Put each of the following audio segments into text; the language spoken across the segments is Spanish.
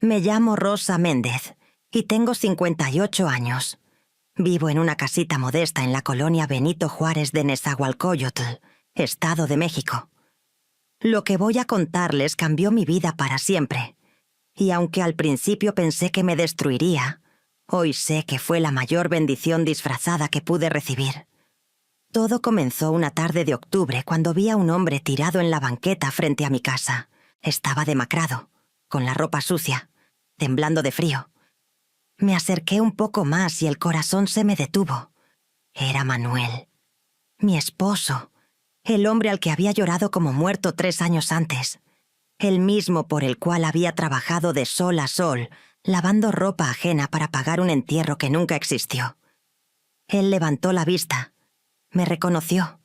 Me llamo Rosa Méndez y tengo 58 años. Vivo en una casita modesta en la colonia Benito Juárez de Nezahualcóyotl, Estado de México. Lo que voy a contarles cambió mi vida para siempre, y aunque al principio pensé que me destruiría, hoy sé que fue la mayor bendición disfrazada que pude recibir. Todo comenzó una tarde de octubre cuando vi a un hombre tirado en la banqueta frente a mi casa. Estaba demacrado, con la ropa sucia, temblando de frío. Me acerqué un poco más y el corazón se me detuvo. Era Manuel, mi esposo, el hombre al que había llorado como muerto 3 años antes, el mismo por el cual había trabajado de sol a sol, lavando ropa ajena para pagar un entierro que nunca existió. Él levantó la vista, me reconoció,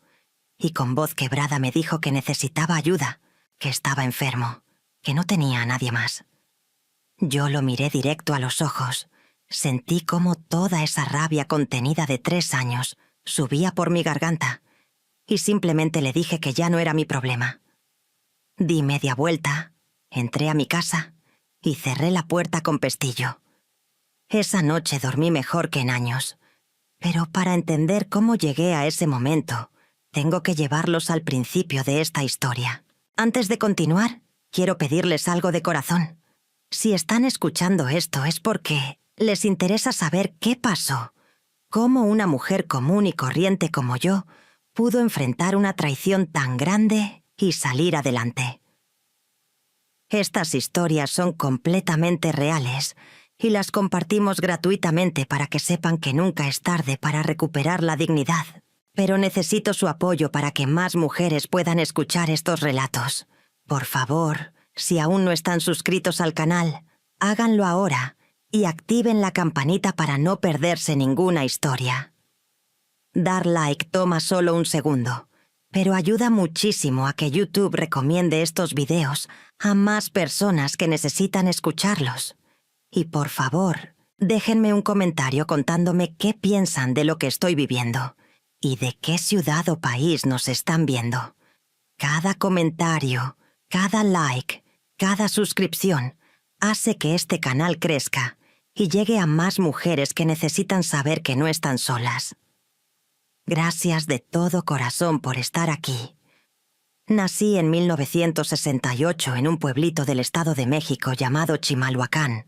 y con voz quebrada me dijo que necesitaba ayuda, que estaba enfermo, que no tenía a nadie más. Yo lo miré directo a los ojos. Sentí cómo toda esa rabia contenida de 3 años subía por mi garganta, y simplemente le dije que ya no era mi problema. Di media vuelta, entré a mi casa y cerré la puerta con pestillo. Esa noche dormí mejor que en años, pero para entender cómo llegué a ese momento, tengo que llevarlos al principio de esta historia. Antes de continuar, quiero pedirles algo de corazón. Si están escuchando esto es porque les interesa saber qué pasó, cómo una mujer común y corriente como yo pudo enfrentar una traición tan grande y salir adelante. Estas historias son completamente reales y las compartimos gratuitamente para que sepan que nunca es tarde para recuperar la dignidad. Pero necesito su apoyo para que más mujeres puedan escuchar estos relatos. Por favor, si aún no están suscritos al canal, háganlo ahora y activen la campanita para no perderse ninguna historia. Dar like toma solo 1 segundo, pero ayuda muchísimo a que YouTube recomiende estos videos a más personas que necesitan escucharlos. Y por favor, déjenme un comentario contándome qué piensan de lo que estoy viviendo y de qué ciudad o país nos están viendo. Cada comentario, cada like, cada suscripción hace que este canal crezca y llegue a más mujeres que necesitan saber que no están solas. Gracias de todo corazón por estar aquí. Nací en 1968 en un pueblito del Estado de México llamado Chimalhuacán.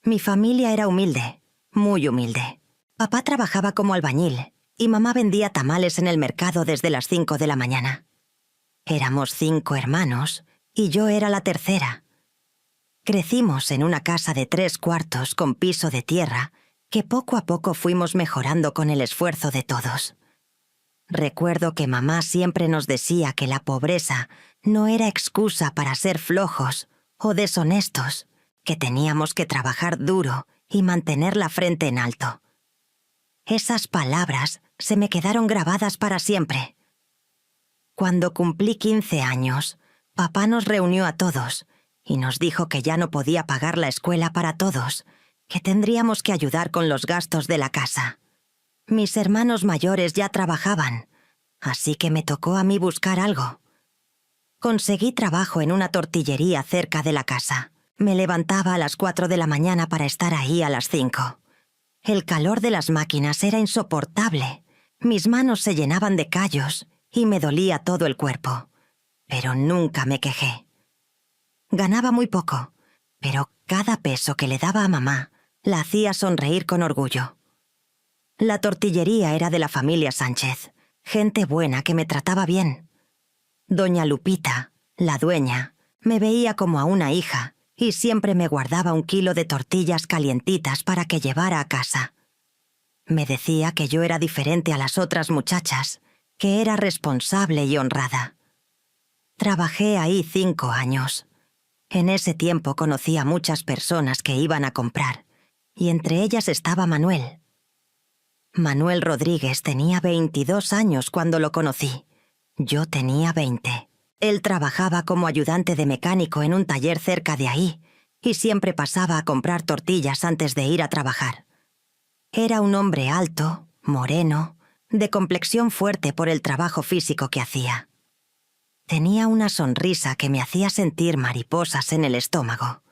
Mi familia era humilde, muy humilde. Papá trabajaba como albañil y mamá vendía tamales en el mercado desde las 5 de la mañana. Éramos 5 hermanos y yo era la tercera. Crecimos en una casa de 3 cuartos con piso de tierra que poco a poco fuimos mejorando con el esfuerzo de todos. Recuerdo que mamá siempre nos decía que la pobreza no era excusa para ser flojos o deshonestos, que teníamos que trabajar duro y mantener la frente en alto. Esas palabras se me quedaron grabadas para siempre. Cuando cumplí 15 años, papá nos reunió a todos y nos dijo que ya no podía pagar la escuela para todos, que tendríamos que ayudar con los gastos de la casa. Mis hermanos mayores ya trabajaban, así que me tocó a mí buscar algo. Conseguí trabajo en una tortillería cerca de la casa. Me levantaba a las 4 de la mañana para estar ahí a las 5. El calor de las máquinas era insoportable. Mis manos se llenaban de callos y me dolía todo el cuerpo. Pero nunca me quejé. Ganaba muy poco, pero cada peso que le daba a mamá la hacía sonreír con orgullo. La tortillería era de la familia Sánchez, gente buena que me trataba bien. Doña Lupita, la dueña, me veía como a una hija y siempre me guardaba 1 kilo de tortillas calientitas para que llevara a casa. Me decía que yo era diferente a las otras muchachas, que era responsable y honrada. Trabajé ahí 5 años. En ese tiempo conocí a muchas personas que iban a comprar, y entre ellas estaba Manuel. Manuel Rodríguez tenía 22 años cuando lo conocí. Yo tenía 20. Él trabajaba como ayudante de mecánico en un taller cerca de ahí, y siempre pasaba a comprar tortillas antes de ir a trabajar. Era un hombre alto, moreno, de complexión fuerte por el trabajo físico que hacía. Tenía una sonrisa que me hacía sentir mariposas en el estómago.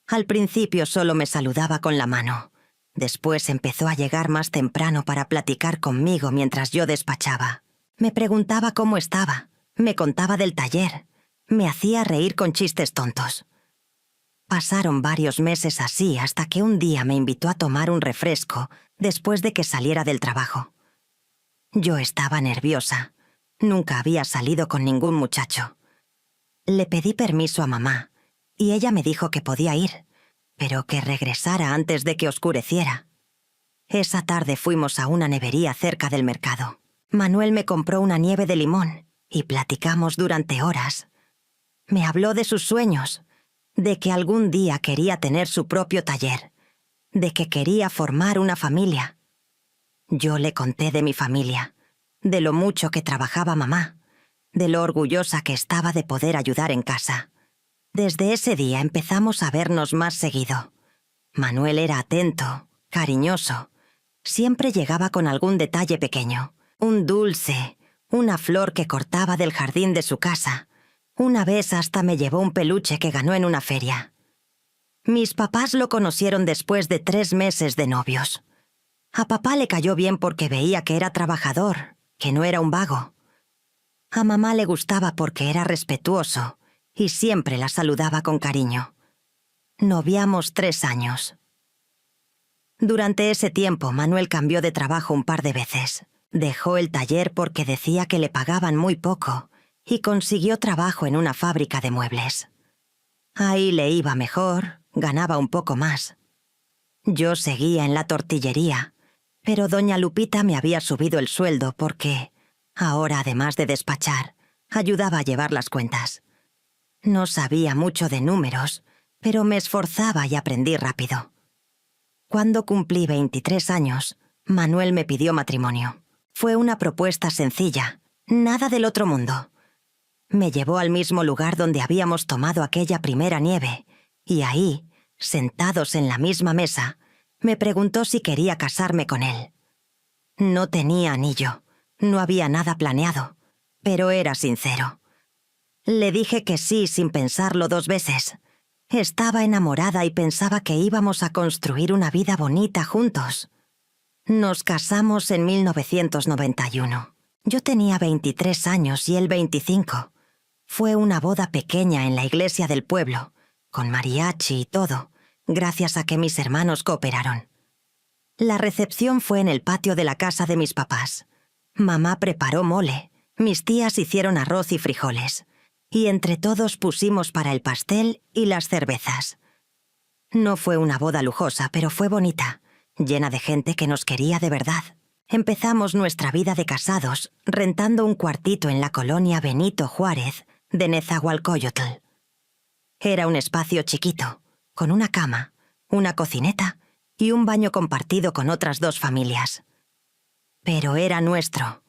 Al principio solo me saludaba con la mano. Después empezó a llegar más temprano para platicar conmigo mientras yo despachaba. Me preguntaba cómo estaba, me contaba del taller, me hacía reír con chistes tontos. Pasaron varios meses así hasta que un día me invitó a tomar un refresco después de que saliera del trabajo. Yo estaba nerviosa. Nunca había salido con ningún muchacho. Le pedí permiso a mamá y ella me dijo que podía ir, pero que regresara antes de que oscureciera. Esa tarde fuimos a una nevería cerca del mercado. Manuel me compró una nieve de limón y platicamos durante horas. Me habló de sus sueños, de que algún día quería tener su propio taller, de que quería formar una familia. Yo le conté de mi familia, de lo mucho que trabajaba mamá, de lo orgullosa que estaba de poder ayudar en casa. Desde ese día empezamos a vernos más seguido. Manuel era atento, cariñoso. Siempre llegaba con algún detalle pequeño. Un dulce, una flor que cortaba del jardín de su casa. Una vez hasta me llevó un peluche que ganó en una feria. Mis papás lo conocieron después de 3 meses de novios. A papá le cayó bien porque veía que era trabajador, que no era un vago. A mamá le gustaba porque era respetuoso y siempre la saludaba con cariño. Noviamos 3 años. Durante ese tiempo, Manuel cambió de trabajo un par de veces. Dejó el taller porque decía que le pagaban muy poco y consiguió trabajo en una fábrica de muebles. Ahí le iba mejor, ganaba un poco más. Yo seguía en la tortillería, pero doña Lupita me había subido el sueldo porque, ahora además de despachar, ayudaba a llevar las cuentas. No sabía mucho de números, pero me esforzaba y aprendí rápido. Cuando cumplí 23 años, Manuel me pidió matrimonio. Fue una propuesta sencilla, nada del otro mundo. Me llevó al mismo lugar donde habíamos tomado aquella primera nieve, y ahí, sentados en la misma mesa, me preguntó si quería casarme con él. No tenía anillo, no había nada planeado, pero era sincero. Le dije que sí sin pensarlo 2 veces. Estaba enamorada y pensaba que íbamos a construir una vida bonita juntos. Nos casamos en 1991. Yo tenía 23 años y él 25. Fue una boda pequeña en la iglesia del pueblo, con mariachi y todo, gracias a que mis hermanos cooperaron. La recepción fue en el patio de la casa de mis papás. Mamá preparó mole, mis tías hicieron arroz y frijoles, y entre todos pusimos para el pastel y las cervezas. No fue una boda lujosa, pero fue bonita, llena de gente que nos quería de verdad. Empezamos nuestra vida de casados rentando un cuartito en la colonia Benito Juárez de Nezahualcóyotl. Era un espacio chiquito, con una cama, una cocineta y un baño compartido con otras 2 familias. Pero era nuestro.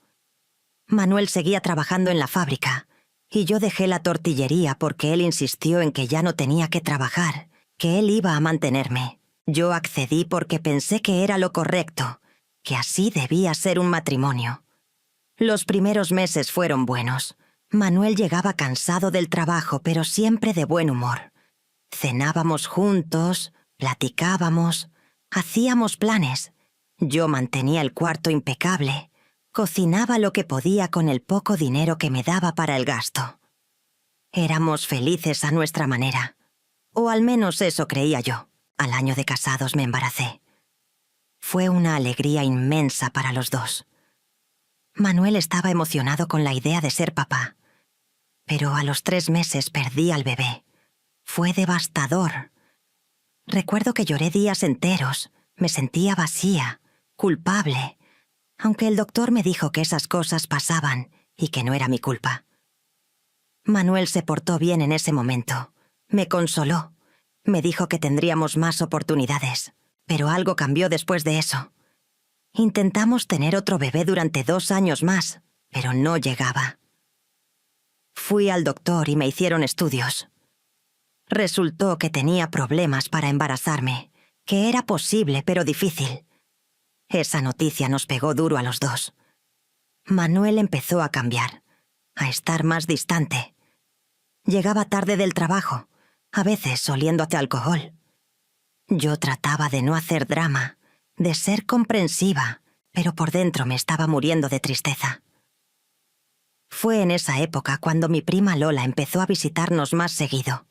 Manuel seguía trabajando en la fábrica, y yo dejé la tortillería porque él insistió en que ya no tenía que trabajar, que él iba a mantenerme. Yo accedí porque pensé que era lo correcto, que así debía ser un matrimonio. Los primeros meses fueron buenos. Manuel llegaba cansado del trabajo, pero siempre de buen humor. Cenábamos juntos, platicábamos, hacíamos planes. Yo mantenía el cuarto impecable, cocinaba lo que podía con el poco dinero que me daba para el gasto. Éramos felices a nuestra manera, o al menos eso creía yo. Al año de casados me embaracé. Fue una alegría inmensa para los 2. Manuel estaba emocionado con la idea de ser papá, pero a los 3 meses perdí al bebé. Fue devastador. Recuerdo que lloré días enteros, me sentía vacía, culpable, aunque el doctor me dijo que esas cosas pasaban y que no era mi culpa. Manuel se portó bien en ese momento. Me consoló. Me dijo que tendríamos más oportunidades, pero algo cambió después de eso. Intentamos tener otro bebé durante 2 años más, pero no llegaba. Fui al doctor y me hicieron estudios. Resultó que tenía problemas para embarazarme, que era posible pero difícil. Esa noticia nos pegó duro a los 2. Manuel empezó a cambiar, a estar más distante. Llegaba tarde del trabajo, a veces oliendo hacia alcohol. Yo trataba de no hacer drama, de ser comprensiva, pero por dentro me estaba muriendo de tristeza. Fue en esa época cuando mi prima Lola empezó a visitarnos más seguido.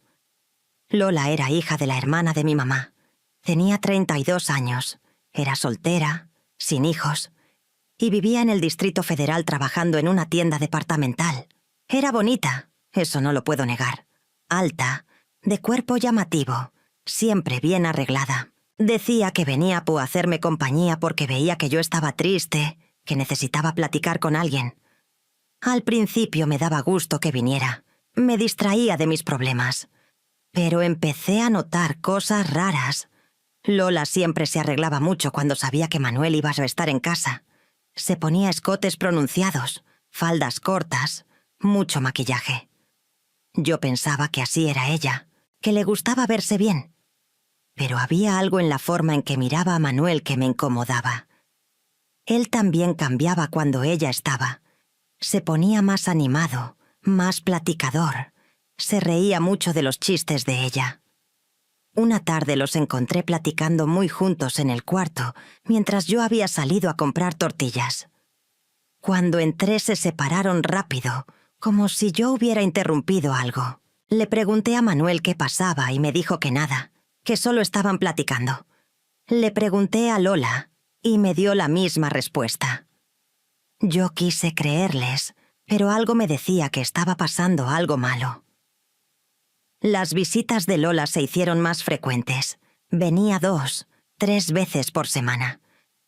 Lola era hija de la hermana de mi mamá. Tenía 32 años, era soltera, sin hijos, y vivía en el Distrito Federal trabajando en una tienda departamental. Era bonita, eso no lo puedo negar. Alta, de cuerpo llamativo, siempre bien arreglada. Decía que venía a hacerme compañía porque veía que yo estaba triste, que necesitaba platicar con alguien. Al principio me daba gusto que viniera. Me distraía de mis problemas. Pero empecé a notar cosas raras. Lola siempre se arreglaba mucho cuando sabía que Manuel iba a estar en casa. Se ponía escotes pronunciados, faldas cortas, mucho maquillaje. Yo pensaba que así era ella, que le gustaba verse bien. Pero había algo en la forma en que miraba a Manuel que me incomodaba. Él también cambiaba cuando ella estaba. Se ponía más animado, más platicador. Se reía mucho de los chistes de ella. Una tarde los encontré platicando muy juntos en el cuarto, mientras yo había salido a comprar tortillas. Cuando entré se separaron rápido, como si yo hubiera interrumpido algo. Le pregunté a Manuel qué pasaba y me dijo que nada, que solo estaban platicando. Le pregunté a Lola y me dio la misma respuesta. Yo quise creerles, pero algo me decía que estaba pasando algo malo. Las visitas de Lola se hicieron más frecuentes. Venía 2, 3 veces por semana.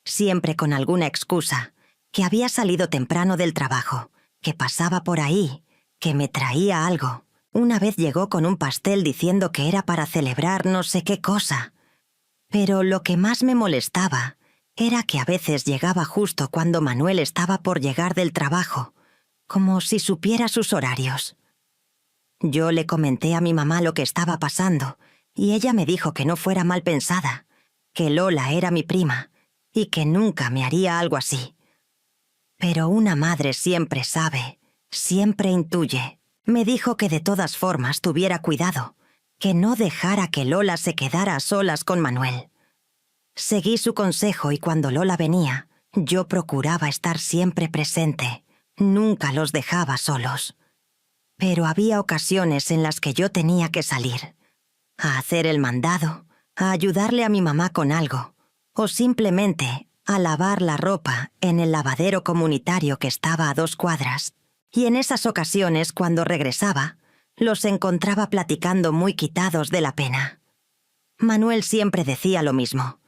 Siempre con alguna excusa, que había salido temprano del trabajo, que pasaba por ahí, que me traía algo. Una vez llegó con un pastel diciendo que era para celebrar no sé qué cosa. Pero lo que más me molestaba era que a veces llegaba justo cuando Manuel estaba por llegar del trabajo, como si supiera sus horarios. Yo le comenté a mi mamá lo que estaba pasando, y ella me dijo que no fuera mal pensada, que Lola era mi prima, y que nunca me haría algo así. Pero una madre siempre sabe, siempre intuye. Me dijo que de todas formas tuviera cuidado, que no dejara que Lola se quedara a solas con Manuel. Seguí su consejo y cuando Lola venía, yo procuraba estar siempre presente, nunca los dejaba solos. Pero había ocasiones en las que yo tenía que salir, a hacer el mandado, a ayudarle a mi mamá con algo, o simplemente a lavar la ropa en el lavadero comunitario que estaba a 2 cuadras. Y en esas ocasiones, cuando regresaba, los encontraba platicando muy quitados de la pena. Manuel siempre decía lo mismo,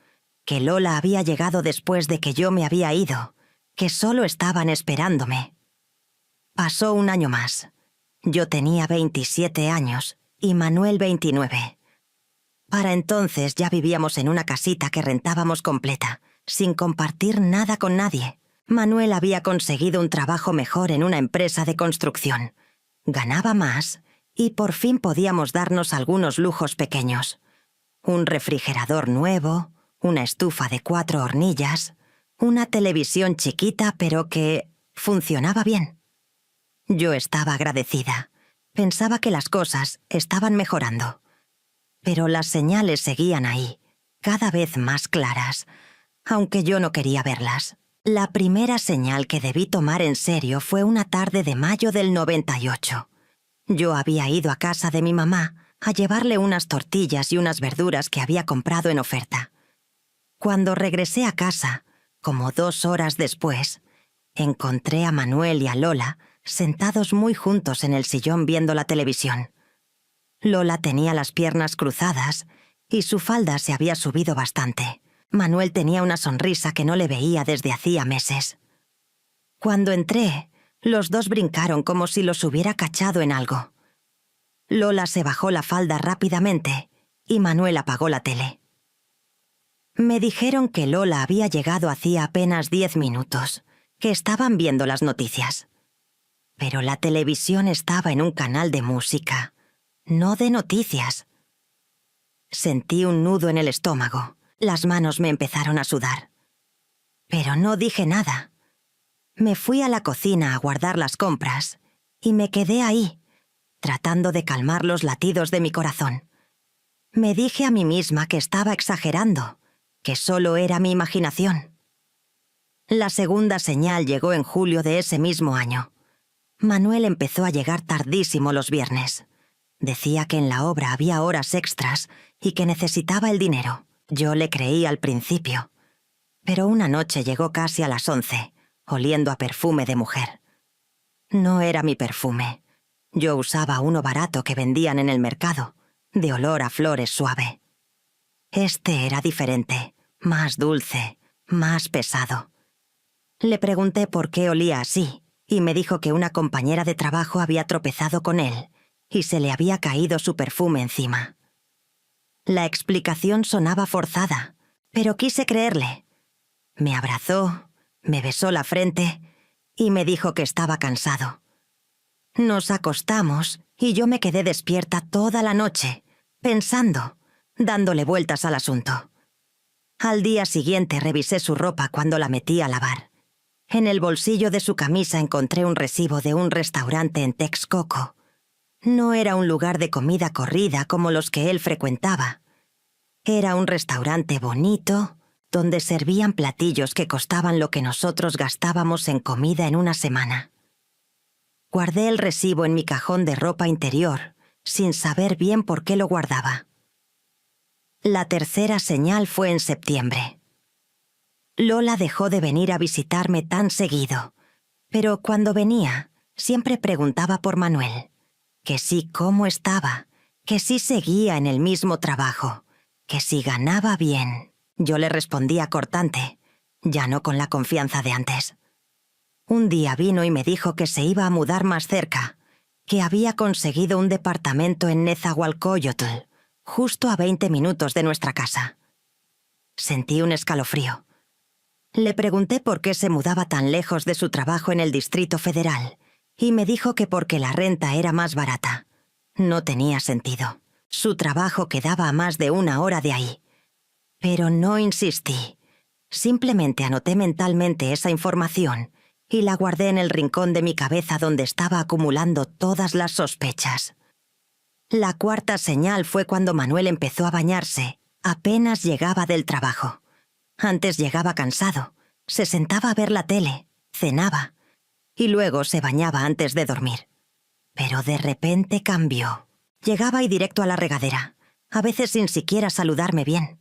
que Lola había llegado después de que yo me había ido, que solo estaban esperándome. Pasó un año más. Yo tenía 27 años y Manuel 29. Para entonces ya vivíamos en una casita que rentábamos completa, sin compartir nada con nadie. Manuel había conseguido un trabajo mejor en una empresa de construcción. Ganaba más y por fin podíamos darnos algunos lujos pequeños. Un refrigerador nuevo, una estufa de 4 hornillas, una televisión chiquita pero que funcionaba bien. Yo estaba agradecida. Pensaba que las cosas estaban mejorando. Pero las señales seguían ahí, cada vez más claras, aunque yo no quería verlas. La primera señal que debí tomar en serio fue una tarde de mayo del 98. Yo había ido a casa de mi mamá a llevarle unas tortillas y unas verduras que había comprado en oferta. Cuando regresé a casa, como 2 horas después, encontré a Manuel y a Lola sentados muy juntos en el sillón viendo la televisión. Lola tenía las piernas cruzadas y su falda se había subido bastante. Manuel tenía una sonrisa que no le veía desde hacía meses. Cuando entré, los dos brincaron como si los hubiera cachado en algo. Lola se bajó la falda rápidamente y Manuel apagó la tele. Me dijeron que Lola había llegado hacía apenas 10 minutos, que estaban viendo las noticias. Pero la televisión estaba en un canal de música, no de noticias. Sentí un nudo en el estómago. Las manos me empezaron a sudar. Pero no dije nada. Me fui a la cocina a guardar las compras y me quedé ahí, tratando de calmar los latidos de mi corazón. Me dije a mí misma que estaba exagerando, que solo era mi imaginación. La segunda señal llegó en julio de ese mismo año. Manuel empezó a llegar tardísimo los viernes. Decía que en la obra había horas extras y que necesitaba el dinero. Yo le creí al principio. Pero una noche llegó casi a las 11, oliendo a perfume de mujer. No era mi perfume. Yo usaba uno barato que vendían en el mercado, de olor a flores suave. Este era diferente, más dulce, más pesado. Le pregunté por qué olía así, y me dijo que una compañera de trabajo había tropezado con él, y se le había caído su perfume encima. La explicación sonaba forzada, pero quise creerle. Me abrazó, me besó la frente, y me dijo que estaba cansado. Nos acostamos, y yo me quedé despierta toda la noche, pensando, dándole vueltas al asunto. Al día siguiente revisé su ropa cuando la metí a lavar. En el bolsillo de su camisa encontré un recibo de un restaurante en Texcoco. No era un lugar de comida corrida como los que él frecuentaba. Era un restaurante bonito, donde servían platillos que costaban lo que nosotros gastábamos en comida en una semana. Guardé el recibo en mi cajón de ropa interior, sin saber bien por qué lo guardaba. La tercera señal fue en septiembre. Lola dejó de venir a visitarme tan seguido, pero cuando venía, siempre preguntaba por Manuel, que sí cómo estaba, que sí seguía en el mismo trabajo, que sí ganaba bien. Yo le respondía cortante, ya no con la confianza de antes. Un día vino y me dijo que se iba a mudar más cerca, que había conseguido un departamento en Nezahualcóyotl, justo a 20 minutos de nuestra casa. Sentí un escalofrío. Le pregunté por qué se mudaba tan lejos de su trabajo en el Distrito Federal, y me dijo que porque la renta era más barata. No tenía sentido. Su trabajo quedaba a más de 1 hora de ahí. Pero no insistí. Simplemente anoté mentalmente esa información y la guardé en el rincón de mi cabeza donde estaba acumulando todas las sospechas. La cuarta señal fue cuando Manuel empezó a bañarse, apenas llegaba del trabajo. Antes llegaba cansado, se sentaba a ver la tele, cenaba, y luego se bañaba antes de dormir. Pero de repente cambió. Llegaba y directo a la regadera, a veces sin siquiera saludarme bien.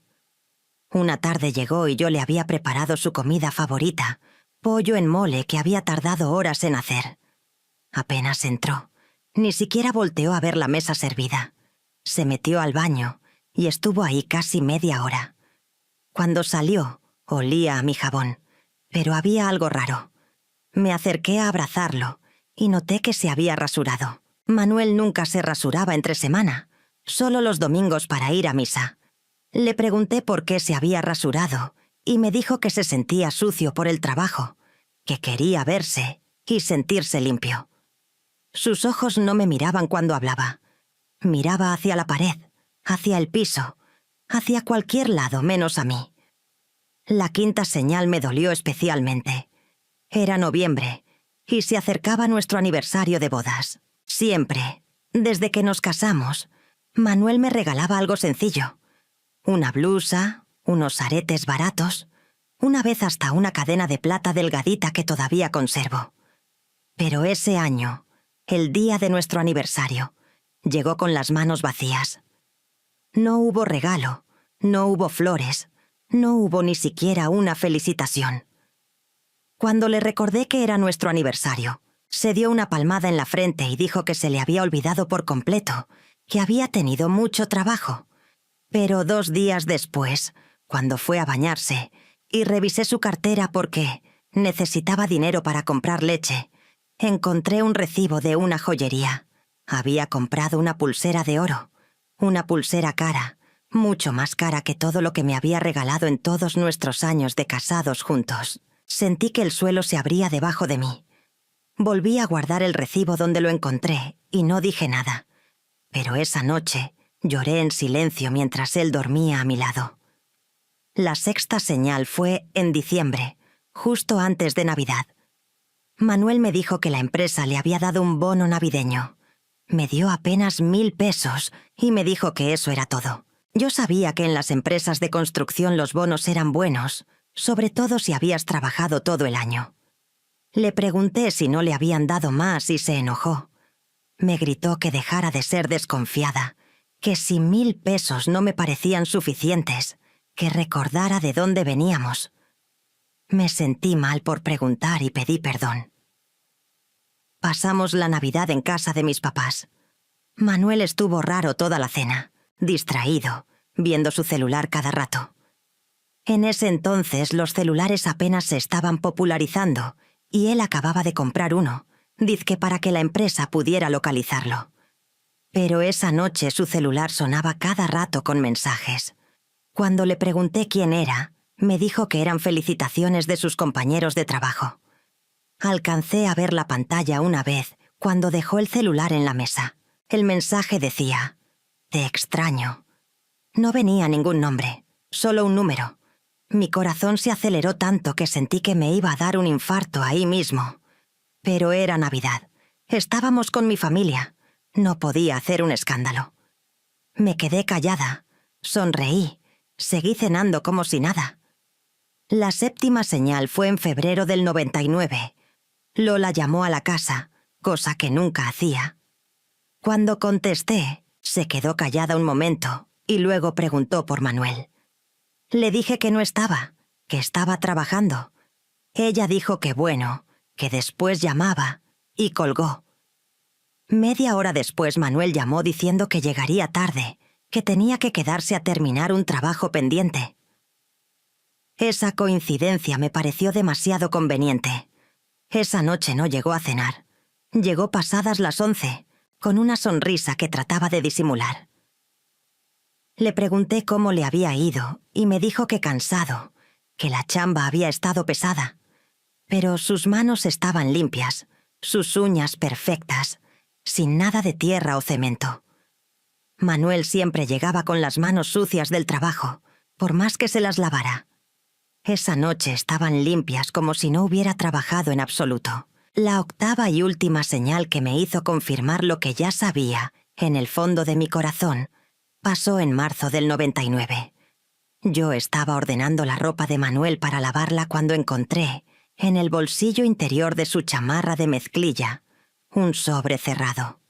Una tarde llegó y yo le había preparado su comida favorita, pollo en mole que había tardado horas en hacer. Apenas entró, ni siquiera volteó a ver la mesa servida. Se metió al baño y estuvo ahí casi media hora. Cuando salió, olía a mi jabón, pero había algo raro. Me acerqué a abrazarlo y noté que se había rasurado. Manuel nunca se rasuraba entre semana, solo los domingos para ir a misa. Le pregunté por qué se había rasurado y me dijo que se sentía sucio por el trabajo, que quería verse y sentirse limpio. Sus ojos no me miraban cuando hablaba. Miraba hacia la pared, hacia el piso, hacia cualquier lado menos a mí. La quinta señal me dolió especialmente. Era noviembre y se acercaba nuestro aniversario de bodas. Siempre, desde que nos casamos, Manuel me regalaba algo sencillo. Una blusa, unos aretes baratos, una vez hasta una cadena de plata delgadita que todavía conservo. Pero ese año, el día de nuestro aniversario, llegó con las manos vacías. No hubo regalo, no hubo flores, no hubo ni siquiera una felicitación. Cuando le recordé que era nuestro aniversario, se dio una palmada en la frente y dijo que se le había olvidado por completo, que había tenido mucho trabajo. Pero 2 días después, cuando fue a bañarse, y revisé su cartera porque necesitaba dinero para comprar leche, encontré un recibo de una joyería. Había comprado una pulsera de oro, una pulsera cara, mucho más cara que todo lo que me había regalado en todos nuestros años de casados juntos. Sentí que el suelo se abría debajo de mí. Volví a guardar el recibo donde lo encontré y no dije nada. Pero esa noche lloré en silencio mientras él dormía a mi lado. La sexta señal fue en diciembre, justo antes de Navidad. Manuel me dijo que la empresa le había dado un bono navideño. Me dio apenas 1000 pesos y me dijo que eso era todo. Yo sabía que en las empresas de construcción los bonos eran buenos, sobre todo si habías trabajado todo el año. Le pregunté si no le habían dado más y se enojó. Me gritó que dejara de ser desconfiada, que si 1.000 pesos no me parecían suficientes, que recordara de dónde veníamos. Me sentí mal por preguntar y pedí perdón. Pasamos la Navidad en casa de mis papás. Manuel estuvo raro toda la cena, distraído, viendo su celular cada rato. En ese entonces los celulares apenas se estaban popularizando y él acababa de comprar uno, dizque para que la empresa pudiera localizarlo. Pero esa noche su celular sonaba cada rato con mensajes. Cuando le pregunté quién era, me dijo que eran felicitaciones de sus compañeros de trabajo. Alcancé a ver la pantalla una vez cuando dejó el celular en la mesa. El mensaje decía: «Te extraño». No venía ningún nombre, solo un número. Mi corazón se aceleró tanto que sentí que me iba a dar un infarto ahí mismo. Pero era Navidad. Estábamos con mi familia. No podía hacer un escándalo. Me quedé callada, sonreí, seguí cenando como si nada. La 7ª señal fue en febrero del 99. Lola llamó a la casa, cosa que nunca hacía. Cuando contesté, se quedó callada un momento y luego preguntó por Manuel. Le dije que no estaba, que estaba trabajando. Ella dijo que bueno, que después llamaba, y colgó. Media hora después Manuel llamó diciendo que llegaría tarde, que tenía que quedarse a terminar un trabajo pendiente. Esa coincidencia me pareció demasiado conveniente. Esa noche no llegó a cenar. Llegó pasadas las 11, con una sonrisa que trataba de disimular. Le pregunté cómo le había ido y me dijo que cansado, que la chamba había estado pesada. Pero sus manos estaban limpias, sus uñas perfectas, sin nada de tierra o cemento. Manuel siempre llegaba con las manos sucias del trabajo, por más que se las lavara. Esa noche estaban limpias como si no hubiera trabajado en absoluto. La 8ª y última señal que me hizo confirmar lo que ya sabía, en el fondo de mi corazón, pasó en marzo del 99. Yo estaba ordenando la ropa de Manuel para lavarla cuando encontré, en el bolsillo interior de su chamarra de mezclilla, un sobre cerrado.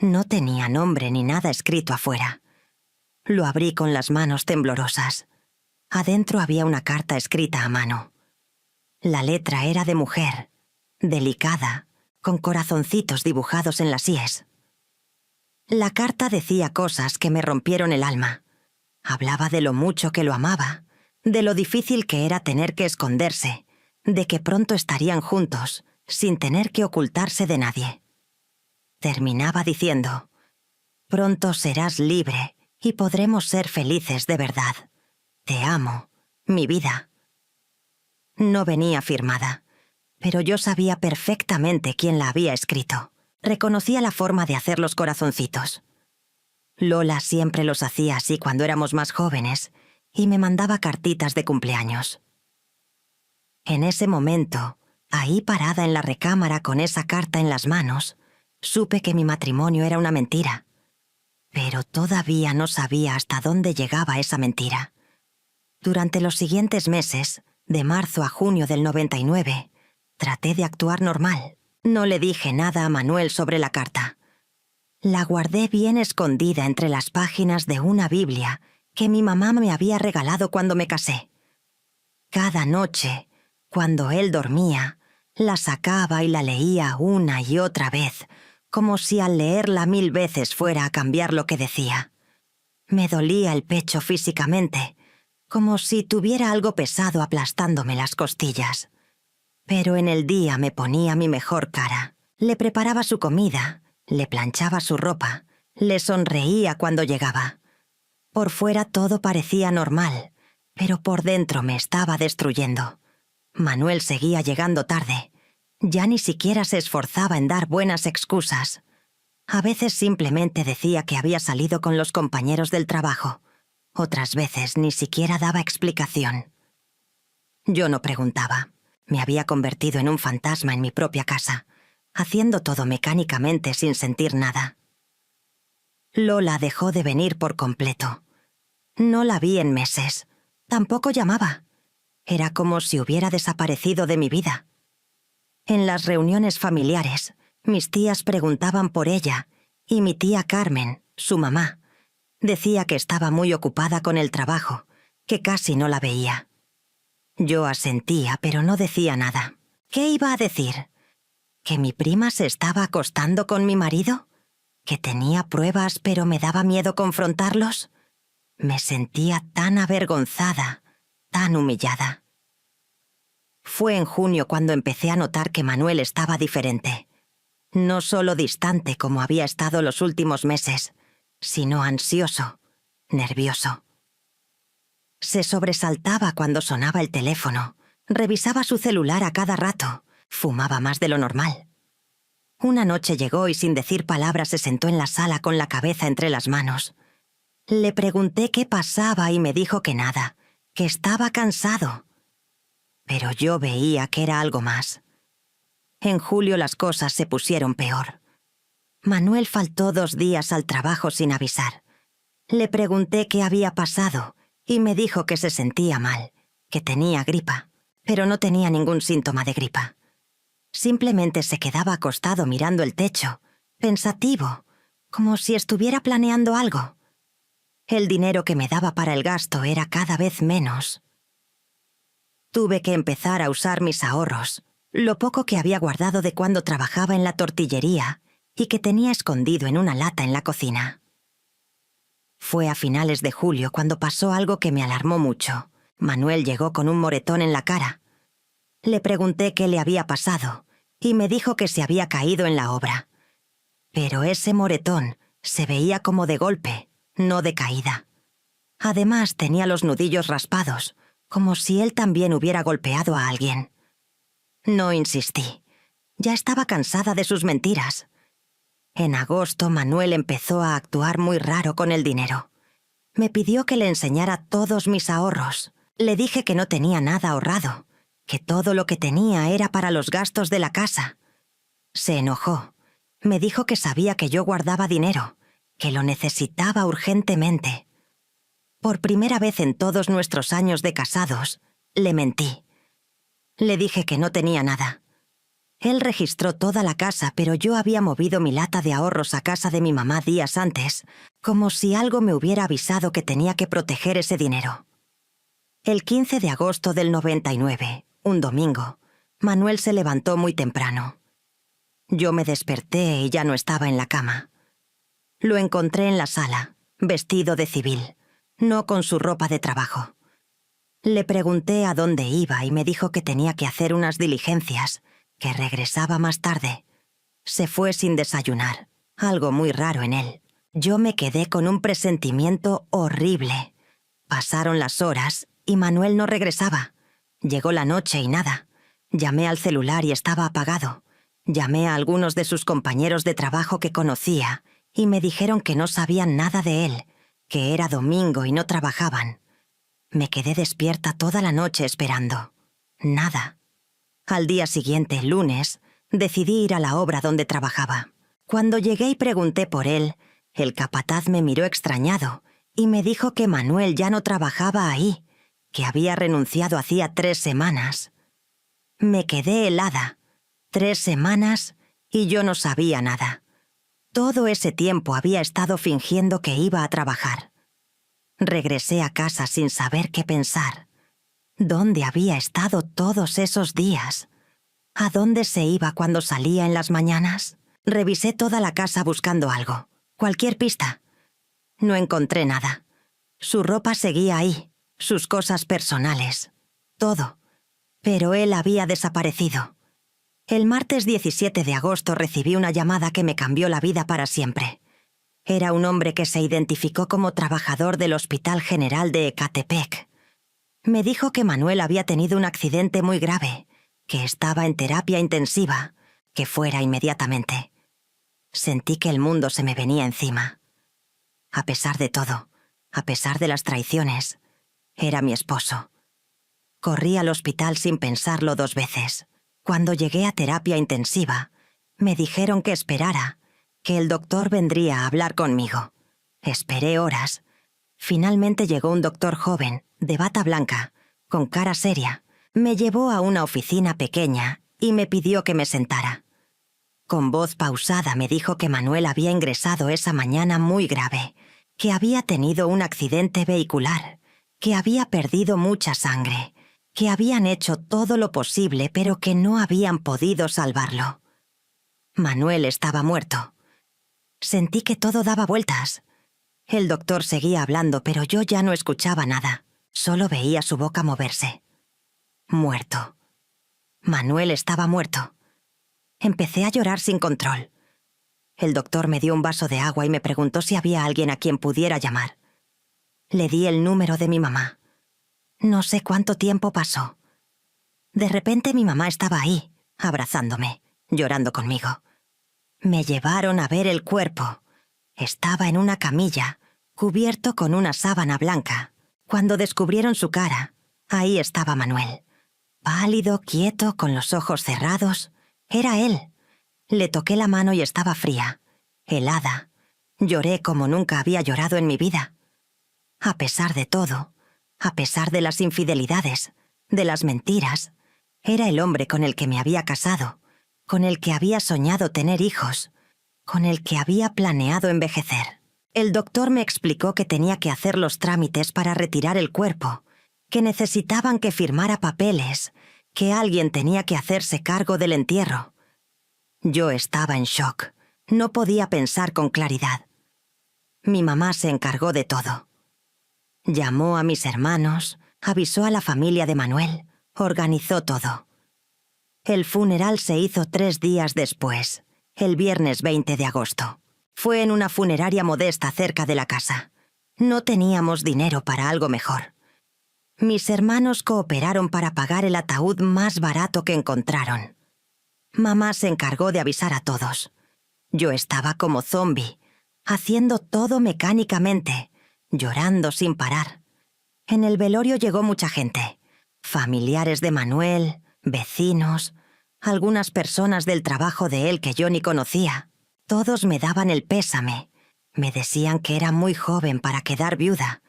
No tenía nombre ni nada escrito afuera. Lo abrí con las manos temblorosas. Adentro había una carta escrita a mano. La letra era de mujer, delicada, con corazoncitos dibujados en las síes. La carta decía cosas que me rompieron el alma. Hablaba de lo mucho que lo amaba, de lo difícil que era tener que esconderse, de que pronto estarían juntos, sin tener que ocultarse de nadie. Terminaba diciendo: «Pronto serás libre y podremos ser felices de verdad. Te amo, mi vida». No venía firmada, pero yo sabía perfectamente quién la había escrito. Reconocía la forma de hacer los corazoncitos. Lola siempre los hacía así cuando éramos más jóvenes y me mandaba cartitas de cumpleaños. En ese momento, ahí parada en la recámara con esa carta en las manos, supe que mi matrimonio era una mentira. Pero todavía no sabía hasta dónde llegaba esa mentira. Durante los siguientes meses, de marzo a junio del 99, traté de actuar normal. No le dije nada a Manuel sobre la carta. La guardé bien escondida entre las páginas de una Biblia que mi mamá me había regalado cuando me casé. Cada noche, cuando él dormía, la sacaba y la leía una y otra vez, como si al leerla 1000 veces fuera a cambiar lo que decía. Me dolía el pecho físicamente, como si tuviera algo pesado aplastándome las costillas. Pero en el día me ponía mi mejor cara. Le preparaba su comida, le planchaba su ropa, le sonreía cuando llegaba. Por fuera todo parecía normal, pero por dentro me estaba destruyendo. Manuel seguía llegando tarde. Ya ni siquiera se esforzaba en dar buenas excusas. A veces simplemente decía que había salido con los compañeros del trabajo. Otras veces ni siquiera daba explicación. Yo no preguntaba. Me había convertido en un fantasma en mi propia casa, haciendo todo mecánicamente sin sentir nada. Lola dejó de venir por completo. No la vi en meses. Tampoco llamaba. Era como si hubiera desaparecido de mi vida. En las reuniones familiares, mis tías preguntaban por ella y mi tía Carmen, su mamá, decía que estaba muy ocupada con el trabajo, que casi no la veía. Yo asentía, pero no decía nada. ¿Qué iba a decir? ¿Que mi prima se estaba acostando con mi marido? ¿Que tenía pruebas pero me daba miedo confrontarlos? Me sentía tan avergonzada, tan humillada. Fue en junio cuando empecé a notar que Manuel estaba diferente. No solo distante como había estado los últimos meses, sino ansioso, nervioso. Se sobresaltaba cuando sonaba el teléfono, revisaba su celular a cada rato, fumaba más de lo normal. Una noche llegó y sin decir palabra se sentó en la sala con la cabeza entre las manos. Le pregunté qué pasaba y me dijo que nada, que estaba cansado. Pero yo veía que era algo más. En julio las cosas se pusieron peor. Manuel faltó 2 días al trabajo sin avisar. Le pregunté qué había pasado y me dijo que se sentía mal, que tenía gripa, pero no tenía ningún síntoma de gripa. Simplemente se quedaba acostado mirando el techo, pensativo, como si estuviera planeando algo. El dinero que me daba para el gasto era cada vez menos. Tuve que empezar a usar mis ahorros, lo poco que había guardado de cuando trabajaba en la tortillería y que tenía escondido en una lata en la cocina. Fue a finales de julio cuando pasó algo que me alarmó mucho. Manuel llegó con un moretón en la cara. Le pregunté qué le había pasado y me dijo que se había caído en la obra. Pero ese moretón se veía como de golpe, no de caída. Además tenía los nudillos raspados, como si él también hubiera golpeado a alguien. No insistí. Ya estaba cansada de sus mentiras. En agosto, Manuel empezó a actuar muy raro con el dinero. Me pidió que le enseñara todos mis ahorros. Le dije que no tenía nada ahorrado, que todo lo que tenía era para los gastos de la casa. Se enojó. Me dijo que sabía que yo guardaba dinero, que lo necesitaba urgentemente. Por primera vez en todos nuestros años de casados, le mentí. Le dije que no tenía nada. Él registró toda la casa, pero yo había movido mi lata de ahorros a casa de mi mamá días antes, como si algo me hubiera avisado que tenía que proteger ese dinero. El 15 de agosto del 99, un domingo, Manuel se levantó muy temprano. Yo me desperté y ya no estaba en la cama. Lo encontré en la sala, vestido de civil, no con su ropa de trabajo. Le pregunté a dónde iba y me dijo que tenía que hacer unas diligencias, que regresaba más tarde. Se fue sin desayunar, algo muy raro en él. Yo me quedé con un presentimiento horrible. Pasaron las horas y Manuel no regresaba. Llegó la noche y nada. Llamé al celular y estaba apagado. Llamé a algunos de sus compañeros de trabajo que conocía y me dijeron que no sabían nada de él, que era domingo y no trabajaban. Me quedé despierta toda la noche esperando. Nada. Al día siguiente, lunes, decidí ir a la obra donde trabajaba. Cuando llegué y pregunté por él, el capataz me miró extrañado y me dijo que Manuel ya no trabajaba ahí, que había renunciado hacía 3 semanas. Me quedé helada. 3 semanas y yo no sabía nada. Todo ese tiempo había estado fingiendo que iba a trabajar. Regresé a casa sin saber qué pensar. ¿Dónde había estado todos esos días? ¿A dónde se iba cuando salía en las mañanas? Revisé toda la casa buscando algo, cualquier pista. No encontré nada. Su ropa seguía ahí, sus cosas personales, todo. Pero él había desaparecido. El martes 17 de agosto recibí una llamada que me cambió la vida para siempre. Era un hombre que se identificó como trabajador del Hospital General de Ecatepec. Me dijo que Manuel había tenido un accidente muy grave, que estaba en terapia intensiva, que fuera inmediatamente. Sentí que el mundo se me venía encima. A pesar de todo, a pesar de las traiciones, era mi esposo. Corrí al hospital sin pensarlo 2 veces. Cuando llegué a terapia intensiva, me dijeron que esperara, que el doctor vendría a hablar conmigo. Esperé horas. Finalmente llegó un doctor joven, de bata blanca, con cara seria. Me llevó a una oficina pequeña y me pidió que me sentara. Con voz pausada me dijo que Manuel había ingresado esa mañana muy grave, que había tenido un accidente vehicular, que había perdido mucha sangre, que habían hecho todo lo posible pero que no habían podido salvarlo. Manuel estaba muerto. Sentí que todo daba vueltas. El doctor seguía hablando, pero yo ya no escuchaba nada. Solo veía su boca moverse. Muerto. Manuel estaba muerto. Empecé a llorar sin control. El doctor me dio un vaso de agua y me preguntó si había alguien a quien pudiera llamar. Le di el número de mi mamá. No sé cuánto tiempo pasó. De repente mi mamá estaba ahí, abrazándome, llorando conmigo. Me llevaron a ver el cuerpo. Estaba en una camilla, cubierto con una sábana blanca. Cuando descubrieron su cara, ahí estaba Manuel. Pálido, quieto, con los ojos cerrados. Era él. Le toqué la mano y estaba fría, helada. Lloré como nunca había llorado en mi vida. A pesar de todo, a pesar de las infidelidades, de las mentiras, era el hombre con el que me había casado, con el que había soñado tener hijos, con el que había planeado envejecer. El doctor me explicó que tenía que hacer los trámites para retirar el cuerpo, que necesitaban que firmara papeles, que alguien tenía que hacerse cargo del entierro. Yo estaba en shock. No podía pensar con claridad. Mi mamá se encargó de todo. Llamó a mis hermanos, avisó a la familia de Manuel, organizó todo. El funeral se hizo 3 días después, el viernes 20 de agosto. Fue en una funeraria modesta cerca de la casa. No teníamos dinero para algo mejor. Mis hermanos cooperaron para pagar el ataúd más barato que encontraron. Mamá se encargó de avisar a todos. Yo estaba como zombi, haciendo todo mecánicamente, llorando sin parar. En el velorio llegó mucha gente. Familiares de Manuel, vecinos, algunas personas del trabajo de él que yo ni conocía. Todos me daban el pésame. Me decían que era muy joven para quedar viuda,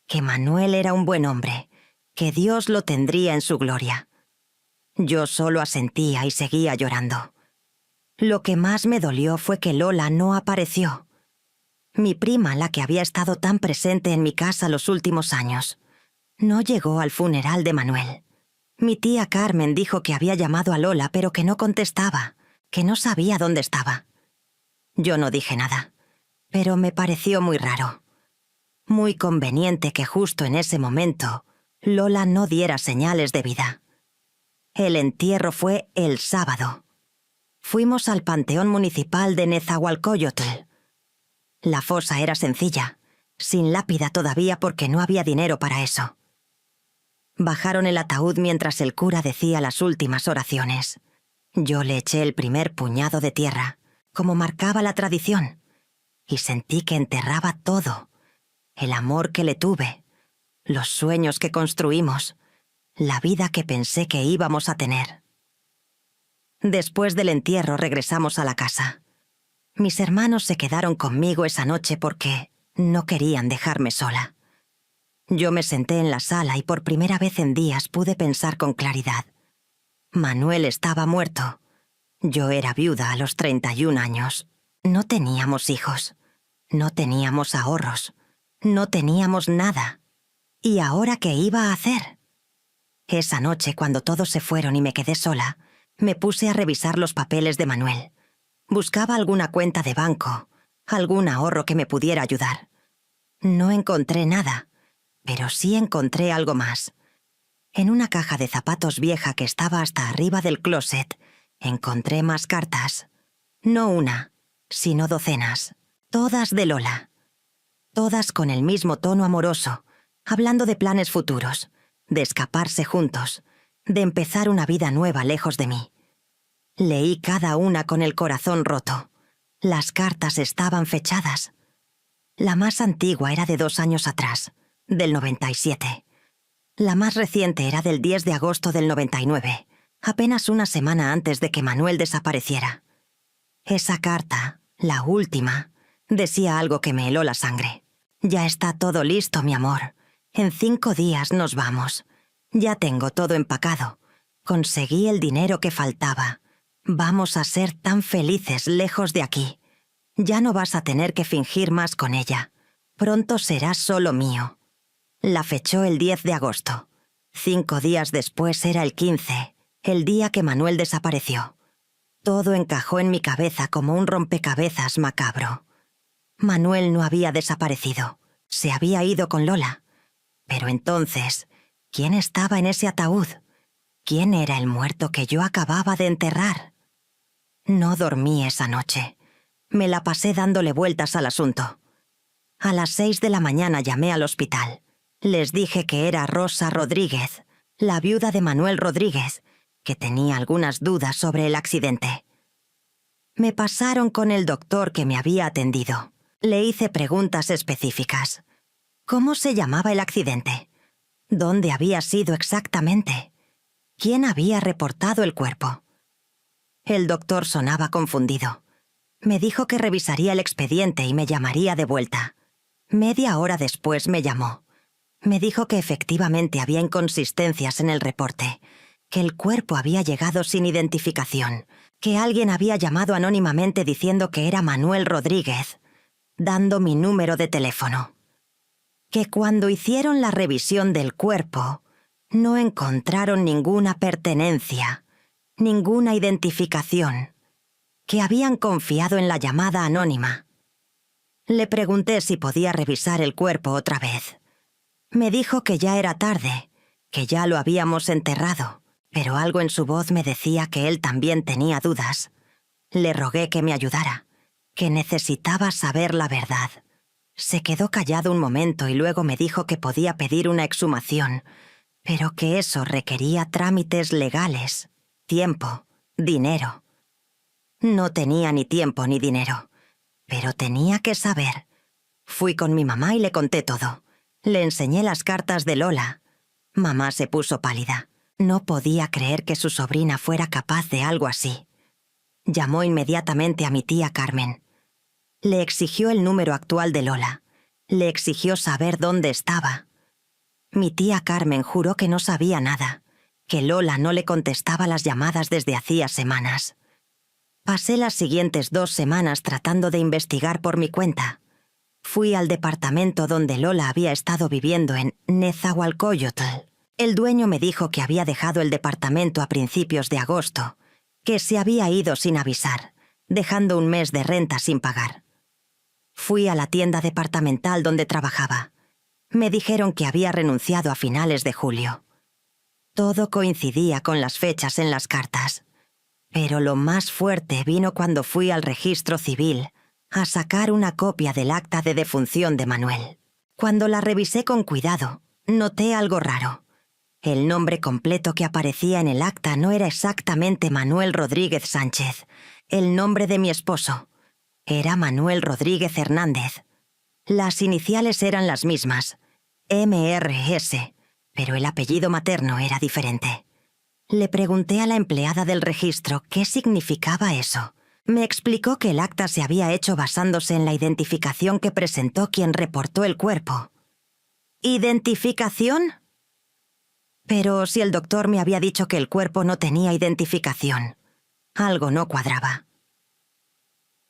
que Manuel era un buen hombre, que Dios lo tendría en su gloria. Yo solo asentía y seguía llorando. Lo que más me dolió fue que Lola no apareció. Mi prima, la que había estado tan presente en mi casa los últimos años, no llegó al funeral de Manuel. Mi tía Carmen dijo que había llamado a Lola, pero que no contestaba, que no sabía dónde estaba. Yo no dije nada, pero me pareció muy raro. Muy conveniente que justo en ese momento Lola no diera señales de vida. El entierro fue el sábado. Fuimos al Panteón Municipal de Nezahualcóyotl. La fosa era sencilla, sin lápida todavía porque no había dinero para eso. Bajaron el ataúd mientras el cura decía las últimas oraciones. Yo le eché el primer puñado de tierra, como marcaba la tradición, y sentí que enterraba todo. El amor que le tuve, los sueños que construimos, la vida que pensé que íbamos a tener. Después del entierro regresamos a la casa. Mis hermanos se quedaron conmigo esa noche porque no querían dejarme sola. Yo me senté en la sala y por primera vez en días pude pensar con claridad. Manuel estaba muerto. Yo era viuda a los 31 años. No teníamos hijos. No teníamos ahorros. No teníamos nada. ¿Y ahora qué iba a hacer? Esa noche, cuando todos se fueron y me quedé sola, me puse a revisar los papeles de Manuel. Buscaba alguna cuenta de banco, algún ahorro que me pudiera ayudar. No encontré nada, pero sí encontré algo más. En una caja de zapatos vieja que estaba hasta arriba del closet, encontré más cartas. No una, sino docenas, todas de Lola. Todas con el mismo tono amoroso, hablando de planes futuros, de escaparse juntos, de empezar una vida nueva lejos de mí. Leí cada una con el corazón roto. Las cartas estaban fechadas. La más antigua era de 2 años atrás, del 97. La más reciente era del 10 de agosto del 99, apenas una semana antes de que Manuel desapareciera. Esa carta, la última, decía algo que me heló la sangre. Ya está todo listo, mi amor. En 5 días nos vamos. Ya tengo todo empacado. Conseguí el dinero que faltaba. Vamos a ser tan felices lejos de aquí. Ya no vas a tener que fingir más con ella. Pronto serás solo mío. La fechó el 10 de agosto. 5 días después era el 15, el día que Manuel desapareció. Todo encajó en mi cabeza como un rompecabezas macabro. Manuel no había desaparecido. Se había ido con Lola. Pero entonces, ¿quién estaba en ese ataúd? ¿Quién era el muerto que yo acababa de enterrar? No dormí esa noche. Me la pasé dándole vueltas al asunto. A las 6 de la mañana llamé al hospital. Les dije que era Rosa Rodríguez, la viuda de Manuel Rodríguez, que tenía algunas dudas sobre el accidente. Me pasaron con el doctor que me había atendido. Le hice preguntas específicas. ¿Cómo se llamaba el accidente? ¿Dónde había sido exactamente? ¿Quién había reportado el cuerpo? El doctor sonaba confundido. Me dijo que revisaría el expediente y me llamaría de vuelta. Media hora después me llamó. Me dijo que efectivamente había inconsistencias en el reporte, que el cuerpo había llegado sin identificación, que alguien había llamado anónimamente diciendo que era Manuel Rodríguez, dando mi número de teléfono. Que cuando hicieron la revisión del cuerpo, no encontraron ninguna pertenencia, ninguna identificación, que habían confiado en la llamada anónima. Le pregunté si podía revisar el cuerpo otra vez. Me dijo que ya era tarde, que ya lo habíamos enterrado, pero algo en su voz me decía que él también tenía dudas. Le rogué que me ayudara, que necesitaba saber la verdad. Se quedó callado un momento y luego me dijo que podía pedir una exhumación, pero que eso requería trámites legales, tiempo, dinero. No tenía ni tiempo ni dinero, pero tenía que saber. Fui con mi mamá y le conté todo. Le enseñé las cartas de Lola. Mamá se puso pálida. No podía creer que su sobrina fuera capaz de algo así. Llamó inmediatamente a mi tía Carmen. Le exigió el número actual de Lola. Le exigió saber dónde estaba. Mi tía Carmen juró que no sabía nada, que Lola no le contestaba las llamadas desde hacía semanas. Pasé las siguientes 2 semanas tratando de investigar por mi cuenta. Fui al departamento donde Lola había estado viviendo en Nezahualcóyotl. El dueño me dijo que había dejado el departamento a principios de agosto, que se había ido sin avisar, dejando un mes de renta sin pagar. Fui a la tienda departamental donde trabajaba. Me dijeron que había renunciado a finales de julio. Todo coincidía con las fechas en las cartas. Pero lo más fuerte vino cuando fui al registro civil a sacar una copia del acta de defunción de Manuel. Cuando la revisé con cuidado, noté algo raro. El nombre completo que aparecía en el acta no era exactamente Manuel Rodríguez Sánchez, el nombre de mi esposo. Era Manuel Rodríguez Hernández. Las iniciales eran las mismas, MRS, pero el apellido materno era diferente. Le pregunté a la empleada del registro qué significaba eso. Me explicó que el acta se había hecho basándose en la identificación que presentó quien reportó el cuerpo. ¿Identificación? Pero si el doctor me había dicho que el cuerpo no tenía identificación, algo no cuadraba.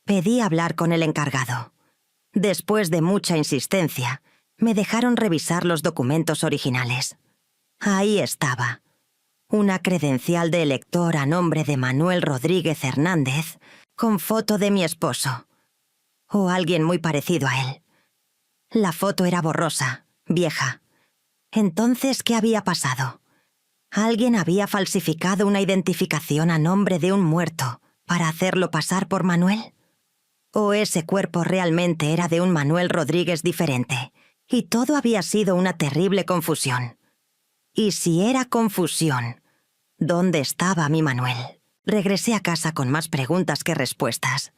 Pedí hablar con el encargado. Después de mucha insistencia, me dejaron revisar los documentos originales. Ahí estaba. Una credencial de elector a nombre de Manuel Rodríguez Hernández, con foto de mi esposo. O alguien muy parecido a él. La foto era borrosa, vieja. Entonces, ¿qué había pasado? ¿Alguien había falsificado una identificación a nombre de un muerto para hacerlo pasar por Manuel? ¿O ese cuerpo realmente era de un Manuel Rodríguez diferente, y todo había sido una terrible confusión? Y si era confusión, ¿dónde estaba mi Manuel? Regresé a casa con más preguntas que respuestas.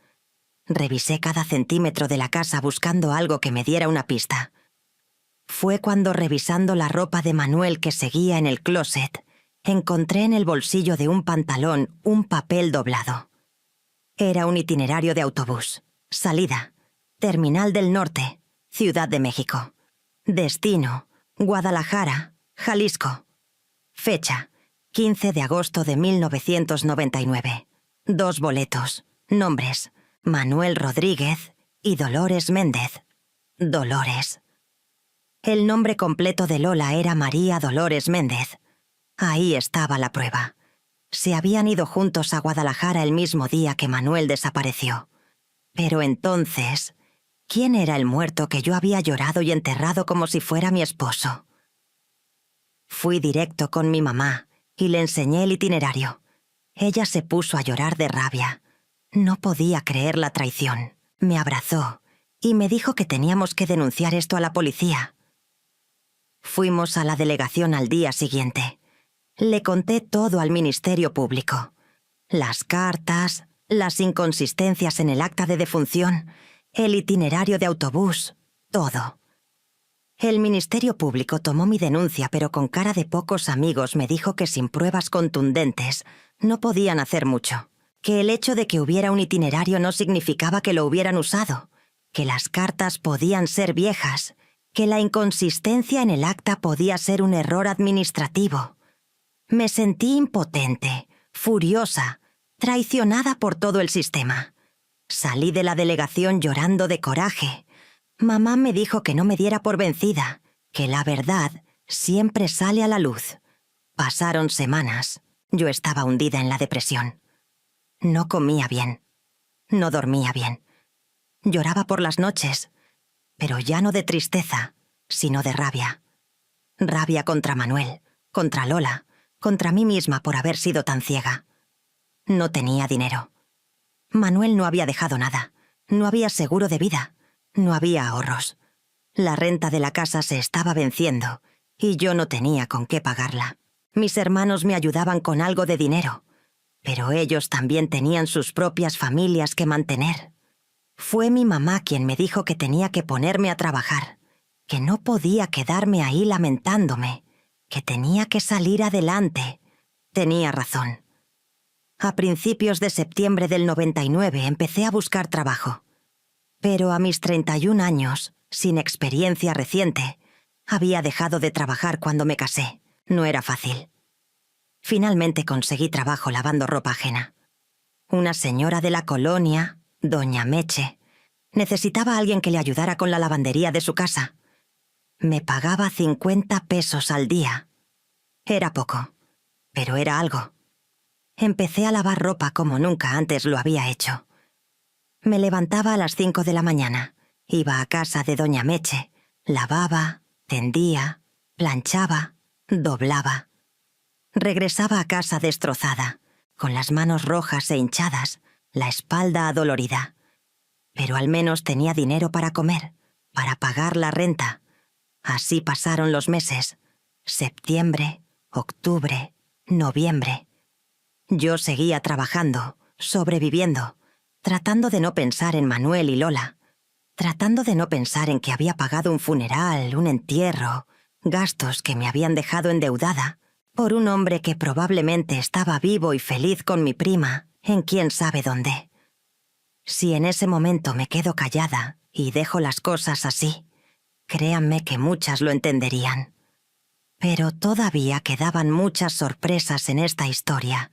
Revisé cada centímetro de la casa buscando algo que me diera una pista. Fue cuando, revisando la ropa de Manuel que seguía en el closet, encontré en el bolsillo de un pantalón un papel doblado. Era un itinerario de autobús. Salida: Terminal del Norte, Ciudad de México. Destino: Guadalajara, Jalisco. Fecha: 15 de agosto de 1999. 2 boletos. Nombres: Manuel Rodríguez y Dolores Méndez. Dolores. El nombre completo de Lola era María Dolores Méndez. Ahí estaba la prueba. Se habían ido juntos a Guadalajara el mismo día que Manuel desapareció. Pero entonces, ¿quién era el muerto que yo había llorado y enterrado como si fuera mi esposo? Fui directo con mi mamá y le enseñé el itinerario. Ella se puso a llorar de rabia. No podía creer la traición. Me abrazó y me dijo que teníamos que denunciar esto a la policía. Fuimos a la delegación al día siguiente. Le conté todo al Ministerio Público. Las cartas, las inconsistencias en el acta de defunción, el itinerario de autobús, todo. El Ministerio Público tomó mi denuncia, pero con cara de pocos amigos me dijo que sin pruebas contundentes no podían hacer mucho, que el hecho de que hubiera un itinerario no significaba que lo hubieran usado, que las cartas podían ser viejas, que la inconsistencia en el acta podía ser un error administrativo. Me sentí impotente, furiosa, traicionada por todo el sistema. Salí de la delegación llorando de coraje. Mamá me dijo que no me diera por vencida, que la verdad siempre sale a la luz. Pasaron semanas. Yo estaba hundida en la depresión. No comía bien. No dormía bien. Lloraba por las noches, pero ya no de tristeza, sino de rabia. Rabia contra Manuel, contra Lola, contra mí misma por haber sido tan ciega. No tenía dinero. Manuel no había dejado nada. No había seguro de vida. No había ahorros. La renta de la casa se estaba venciendo y yo no tenía con qué pagarla. Mis hermanos me ayudaban con algo de dinero, pero ellos también tenían sus propias familias que mantener. Fue mi mamá quien me dijo que tenía que ponerme a trabajar, que no podía quedarme ahí lamentándome, que tenía que salir adelante. Tenía razón. A principios de septiembre del 99 empecé a buscar trabajo. Pero a mis 31 años, sin experiencia reciente, había dejado de trabajar cuando me casé. No era fácil. Finalmente conseguí trabajo lavando ropa ajena. Una señora de la colonia, doña Meche, necesitaba a alguien que le ayudara con la lavandería de su casa. Me pagaba 50 pesos al día. Era poco, pero era algo. Empecé a lavar ropa como nunca antes lo había hecho. Me levantaba a las 5 de la mañana, iba a casa de doña Meche, lavaba, tendía, planchaba, doblaba. Regresaba a casa destrozada, con las manos rojas e hinchadas, la espalda adolorida. Pero al menos tenía dinero para comer, para pagar la renta. Así pasaron los meses. Septiembre, octubre, noviembre. Yo seguía trabajando, sobreviviendo, tratando de no pensar en Manuel y Lola, tratando de no pensar en que había pagado un funeral, un entierro, gastos que me habían dejado endeudada por un hombre que probablemente estaba vivo y feliz con mi prima en quién sabe dónde. Si en ese momento me quedo callada y dejo las cosas así, créanme que muchas lo entenderían. Pero todavía quedaban muchas sorpresas en esta historia,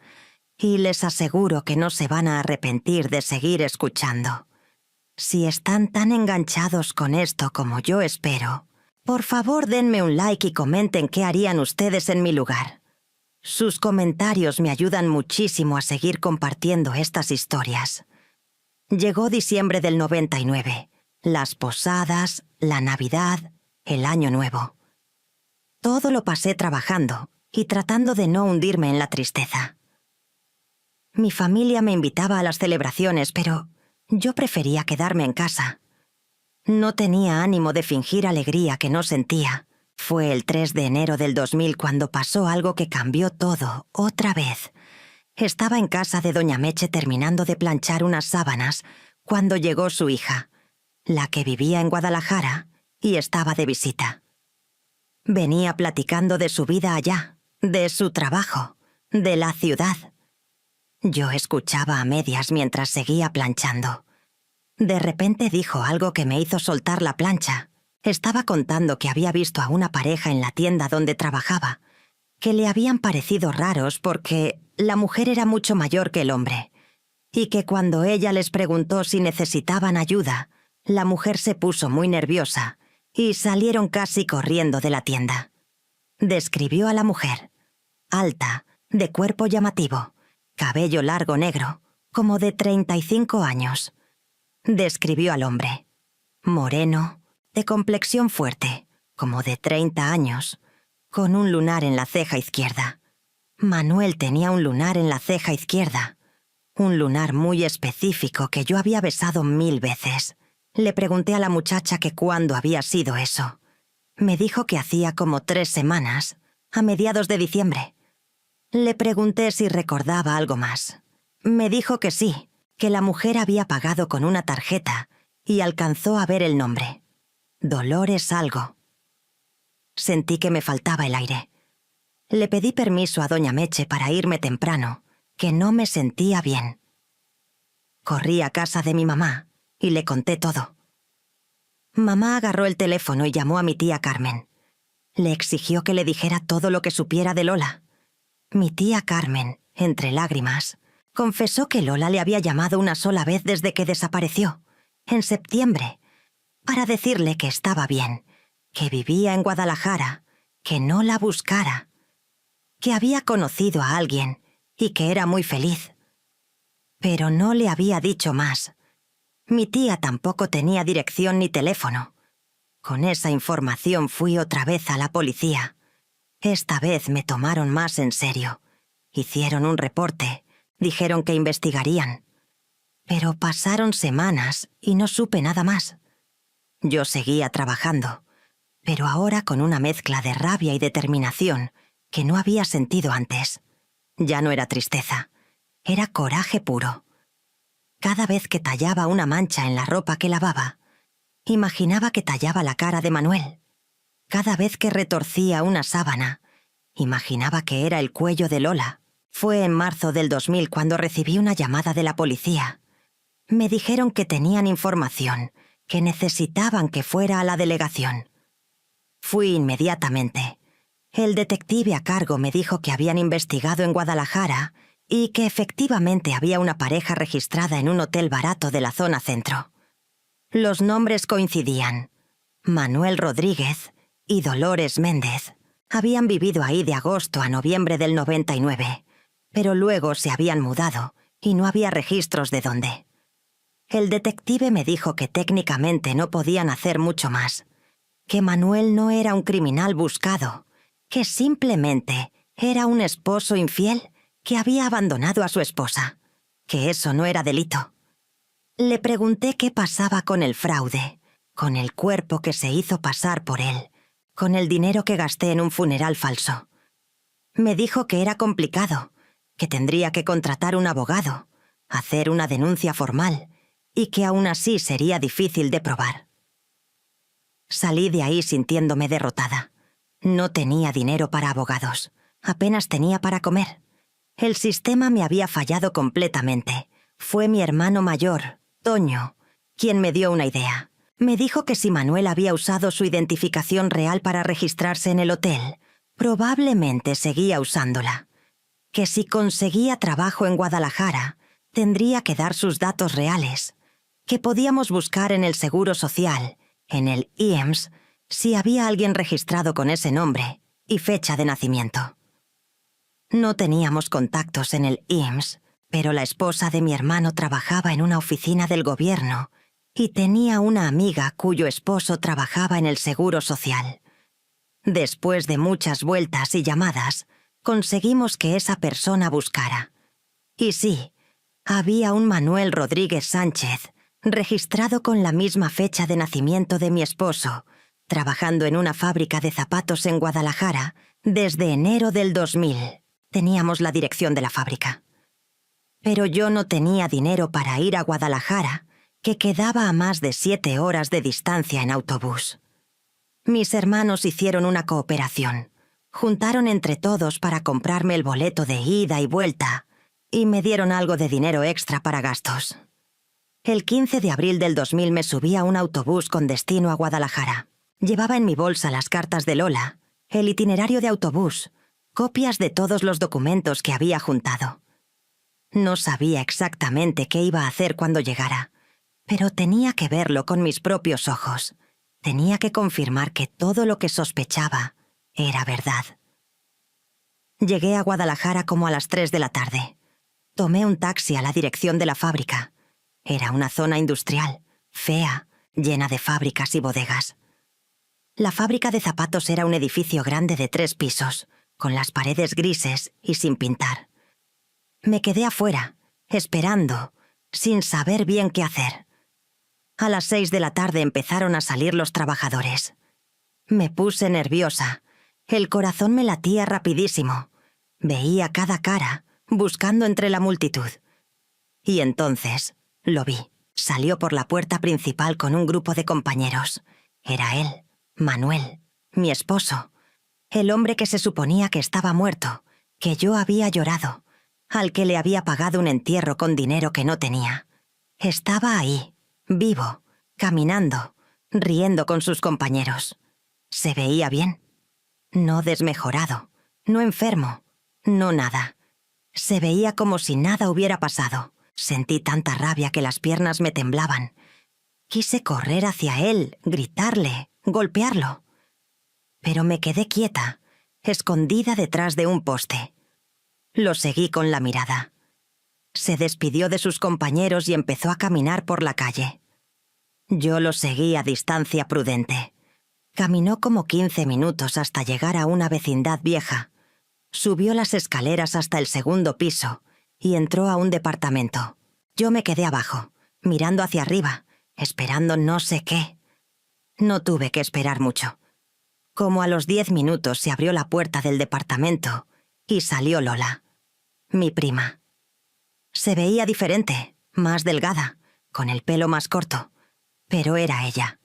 y les aseguro que no se van a arrepentir de seguir escuchando. Si están tan enganchados con esto como yo espero, por favor denme un like y comenten qué harían ustedes en mi lugar. Sus comentarios me ayudan muchísimo a seguir compartiendo estas historias. Llegó diciembre del 99, las posadas, la Navidad, el Año Nuevo. Todo lo pasé trabajando y tratando de no hundirme en la tristeza. Mi familia me invitaba a las celebraciones, pero yo prefería quedarme en casa. No tenía ánimo de fingir alegría que no sentía. Fue el 3 de enero del 2000 cuando pasó algo que cambió todo, otra vez. Estaba en casa de doña Meche terminando de planchar unas sábanas cuando llegó su hija, la que vivía en Guadalajara y estaba de visita. Venía platicando de su vida allá, de su trabajo, de la ciudad. Yo escuchaba a medias mientras seguía planchando. De repente dijo algo que me hizo soltar la plancha Estaba contando que había visto a una pareja en la tienda donde trabajaba, que le habían parecido raros porque la mujer era mucho mayor que el hombre, y que cuando ella les preguntó si necesitaban ayuda, la mujer se puso muy nerviosa y salieron casi corriendo de la tienda. Describió a la mujer: alta, de cuerpo llamativo, cabello largo negro, como de 35 años. Describió al hombre: moreno, de complexión fuerte, como de 30 años, con un lunar en la ceja izquierda. Manuel tenía un lunar en la ceja izquierda, un lunar muy específico que yo había besado 1000 veces. Le pregunté a la muchacha que cuándo había sido eso. Me dijo que hacía como 3 semanas, a mediados de diciembre. Le pregunté si recordaba algo más. Me dijo que sí, que la mujer había pagado con una tarjeta y alcanzó a ver el nombre: Dolores algo. Sentí que me faltaba el aire. Le pedí permiso a doña Meche para irme temprano, que no me sentía bien. Corrí a casa de mi mamá y le conté todo. Mamá agarró el teléfono y llamó a mi tía Carmen. Le exigió que le dijera todo lo que supiera de Lola. Mi tía Carmen, entre lágrimas, confesó que Lola le había llamado una sola vez desde que desapareció, en septiembre, para decirle que estaba bien, que vivía en Guadalajara, que no la buscara, que había conocido a alguien y que era muy feliz. Pero no le había dicho más. Mi tía tampoco tenía dirección ni teléfono. Con esa información fui otra vez a la policía. Esta vez me tomaron más en serio. Hicieron un reporte, dijeron que investigarían. Pero pasaron semanas y no supe nada más. Yo seguía trabajando, pero ahora con una mezcla de rabia y determinación que no había sentido antes. Ya no era tristeza, era coraje puro. Cada vez que tallaba una mancha en la ropa que lavaba, imaginaba que tallaba la cara de Manuel. Cada vez que retorcía una sábana, imaginaba que era el cuello de Lola. Fue en marzo del 2000 cuando recibí una llamada de la policía. Me dijeron que tenían información, que necesitaban que fuera a la delegación. Fui inmediatamente. El detective a cargo me dijo que habían investigado en Guadalajara y que efectivamente había una pareja registrada en un hotel barato de la zona centro. Los nombres coincidían: Manuel Rodríguez y Dolores Méndez. Habían vivido ahí de agosto a noviembre del 99, pero luego se habían mudado y no había registros de dónde. El detective me dijo que técnicamente no podían hacer mucho más, que Manuel no era un criminal buscado, que simplemente era un esposo infiel que había abandonado a su esposa, que eso no era delito. Le pregunté qué pasaba con el fraude, con el cuerpo que se hizo pasar por él, con el dinero que gasté en un funeral falso. Me dijo que era complicado, que tendría que contratar un abogado, hacer una denuncia formal, y que aún así sería difícil de probar. Salí de ahí sintiéndome derrotada. No tenía dinero para abogados, apenas tenía para comer. El sistema me había fallado completamente. Fue mi hermano mayor, Toño, quien me dio una idea. Me dijo que si Manuel había usado su identificación real para registrarse en el hotel, probablemente seguía usándola. Que si conseguía trabajo en Guadalajara, tendría que dar sus datos reales. Que podíamos buscar en el Seguro Social, en el IEMS, si había alguien registrado con ese nombre y fecha de nacimiento. No teníamos contactos en el IEMS, pero la esposa de mi hermano trabajaba en una oficina del gobierno y tenía una amiga cuyo esposo trabajaba en el Seguro Social. Después de muchas vueltas y llamadas, conseguimos que esa persona buscara. Y sí, había un Manuel Rodríguez Sánchez, registrado con la misma fecha de nacimiento de mi esposo, trabajando en una fábrica de zapatos en Guadalajara desde enero del 2000. Teníamos la dirección de la fábrica. Pero yo no tenía dinero para ir a Guadalajara, que quedaba a más de 7 horas de distancia en autobús. Mis hermanos hicieron una cooperación. Juntaron entre todos para comprarme el boleto de ida y vuelta, y me dieron algo de dinero extra para gastos. El 15 de abril del 2000 me subí a un autobús con destino a Guadalajara. Llevaba en mi bolsa las cartas de Lola, el itinerario de autobús, copias de todos los documentos que había juntado. No sabía exactamente qué iba a hacer cuando llegara, pero tenía que verlo con mis propios ojos. Tenía que confirmar que todo lo que sospechaba era verdad. Llegué a Guadalajara como a las 3 de la tarde. Tomé un taxi a la dirección de la fábrica. Era una zona industrial, fea, llena de fábricas y bodegas. La fábrica de zapatos era un edificio grande de 3 pisos, con las paredes grises y sin pintar. Me quedé afuera, esperando, sin saber bien qué hacer. A las 6 de la tarde empezaron a salir los trabajadores. Me puse nerviosa. El corazón me latía rapidísimo. Veía cada cara, buscando entre la multitud. Y entonces lo vi. Salió por la puerta principal con un grupo de compañeros. Era él, Manuel, mi esposo, el hombre que se suponía que estaba muerto, que yo había llorado, al que le había pagado un entierro con dinero que no tenía. Estaba ahí, vivo, caminando, riendo con sus compañeros. Se veía bien. No desmejorado, no enfermo, no nada. Se veía como si nada hubiera pasado. Sentí tanta rabia que las piernas me temblaban. Quise correr hacia él, gritarle, golpearlo. Pero me quedé quieta, escondida detrás de un poste. Lo seguí con la mirada. Se despidió de sus compañeros y empezó a caminar por la calle. Yo lo seguí a distancia prudente. Caminó como 15 minutos hasta llegar a una vecindad vieja. Subió las escaleras hasta el 2.º piso y entró a un departamento. Yo me quedé abajo, mirando hacia arriba, esperando no sé qué. No tuve que esperar mucho. Como a los 10 minutos se abrió la puerta del departamento y salió Lola, mi prima. Se veía diferente, más delgada, con el pelo más corto, pero era ella.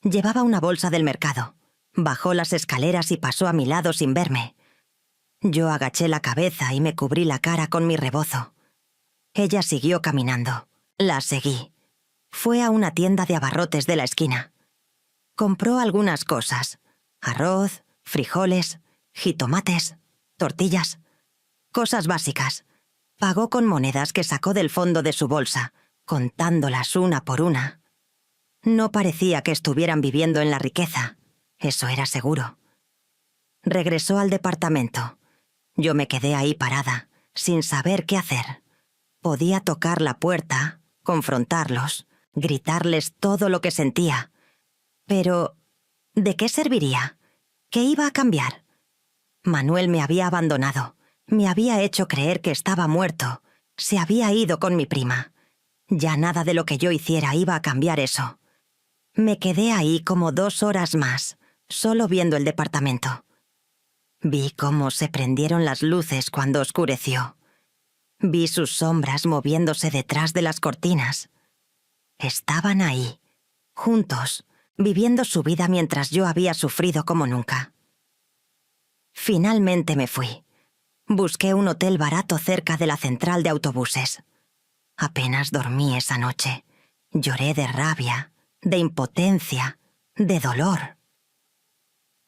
Llevaba una bolsa del mercado. Bajó las escaleras y pasó a mi lado sin verme. Yo agaché la cabeza y me cubrí la cara con mi rebozo. Ella siguió caminando. La seguí. Fue a una tienda de abarrotes de la esquina. Compró algunas cosas: arroz, frijoles, jitomates, tortillas. Cosas básicas. Pagó con monedas que sacó del fondo de su bolsa, contándolas una por una. No parecía que estuvieran viviendo en la riqueza. Eso era seguro. Regresó al departamento. Yo me quedé ahí parada, sin saber qué hacer. Podía tocar la puerta, confrontarlos, gritarles todo lo que sentía. Pero, ¿de qué serviría? ¿Qué iba a cambiar? Manuel me había abandonado. Me había hecho creer que estaba muerto. Se había ido con mi prima. Ya nada de lo que yo hiciera iba a cambiar eso. Me quedé ahí como 2 horas más, solo viendo el departamento. Vi cómo se prendieron las luces cuando oscureció. Vi sus sombras moviéndose detrás de las cortinas. Estaban ahí, juntos, viviendo su vida mientras yo había sufrido como nunca. Finalmente me fui. Busqué un hotel barato cerca de la central de autobuses. Apenas dormí esa noche. Lloré de rabia, de impotencia, de dolor.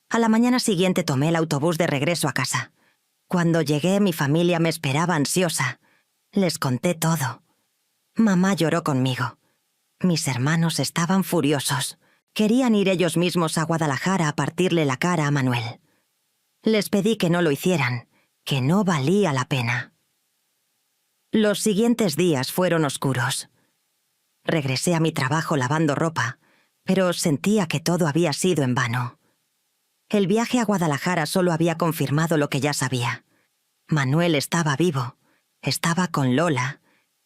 A la mañana siguiente tomé el autobús de regreso a casa. Cuando llegué, mi familia me esperaba ansiosa. Les conté todo. Mamá lloró conmigo. Mis hermanos estaban furiosos. Querían ir ellos mismos a Guadalajara a partirle la cara a Manuel. Les pedí que no lo hicieran, que no valía la pena. Los siguientes días fueron oscuros. Regresé a mi trabajo lavando ropa, pero sentía que todo había sido en vano. El viaje a Guadalajara solo había confirmado lo que ya sabía. Manuel estaba vivo, estaba con Lola,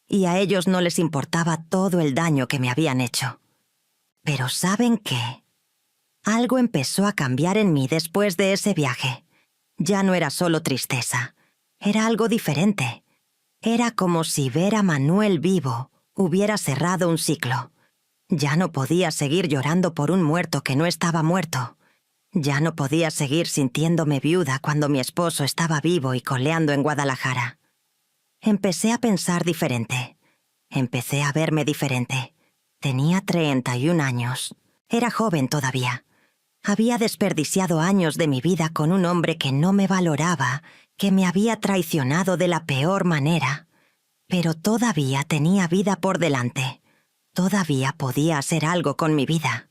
y a ellos no les importaba todo el daño que me habían hecho. Pero ¿saben qué? Algo empezó a cambiar en mí después de ese viaje. Ya no era solo tristeza, era algo diferente. Era como si ver a Manuel vivo hubiera cerrado un ciclo. Ya no podía seguir llorando por un muerto que no estaba muerto. Ya no podía seguir sintiéndome viuda cuando mi esposo estaba vivo y coleando en Guadalajara. Empecé a pensar diferente. Empecé a verme diferente. Tenía 31 años. Era joven todavía. Había desperdiciado años de mi vida con un hombre que no me valoraba, que me había traicionado de la peor manera. Pero todavía tenía vida por delante. Todavía podía hacer algo con mi vida.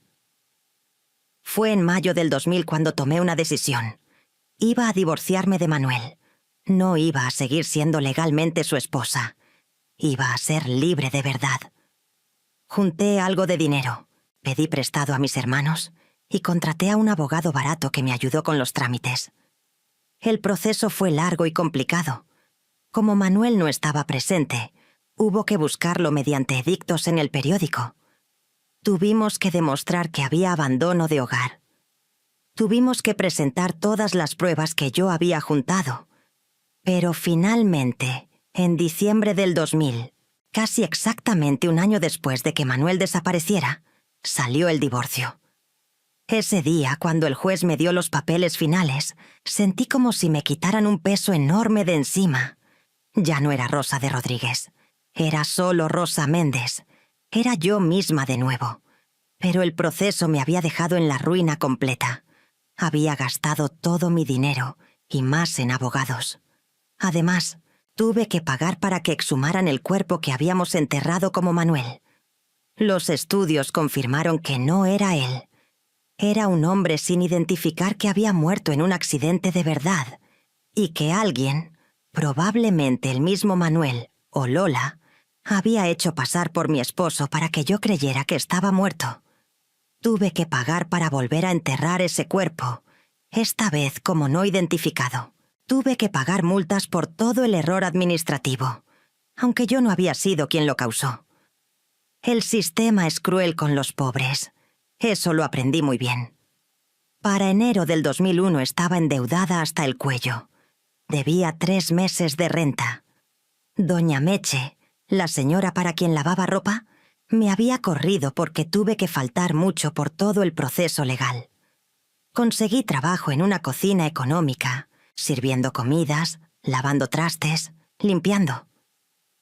Fue en mayo del 2000 cuando tomé una decisión. Iba a divorciarme de Manuel. No iba a seguir siendo legalmente su esposa. Iba a ser libre de verdad. Junté algo de dinero, pedí prestado a mis hermanos y contraté a un abogado barato que me ayudó con los trámites. El proceso fue largo y complicado. Como Manuel no estaba presente, hubo que buscarlo mediante edictos en el periódico. Tuvimos que demostrar que había abandono de hogar. Tuvimos que presentar todas las pruebas que yo había juntado. Pero finalmente, en diciembre del 2000, casi exactamente un año después de que Manuel desapareciera, salió el divorcio. Ese día, cuando el juez me dio los papeles finales, sentí como si me quitaran un peso enorme de encima. Ya no era Rosa de Rodríguez. Era solo Rosa Méndez. Era yo misma de nuevo. Pero el proceso me había dejado en la ruina completa. Había gastado todo mi dinero, y más en abogados. Además, tuve que pagar para que exhumaran el cuerpo que habíamos enterrado como Manuel. Los estudios confirmaron que no era él. Era un hombre sin identificar que había muerto en un accidente de verdad, y que alguien, probablemente el mismo Manuel o Lola, había hecho pasar por mi esposo para que yo creyera que estaba muerto. Tuve que pagar para volver a enterrar ese cuerpo, esta vez como no identificado. Tuve que pagar multas por todo el error administrativo, aunque yo no había sido quien lo causó. El sistema es cruel con los pobres. Eso lo aprendí muy bien. Para enero del 2001 estaba endeudada hasta el cuello. Debía 3 meses de renta. Doña Meche, la señora para quien lavaba ropa, me había corrido porque tuve que faltar mucho por todo el proceso legal. Conseguí trabajo en una cocina económica, sirviendo comidas, lavando trastes, limpiando.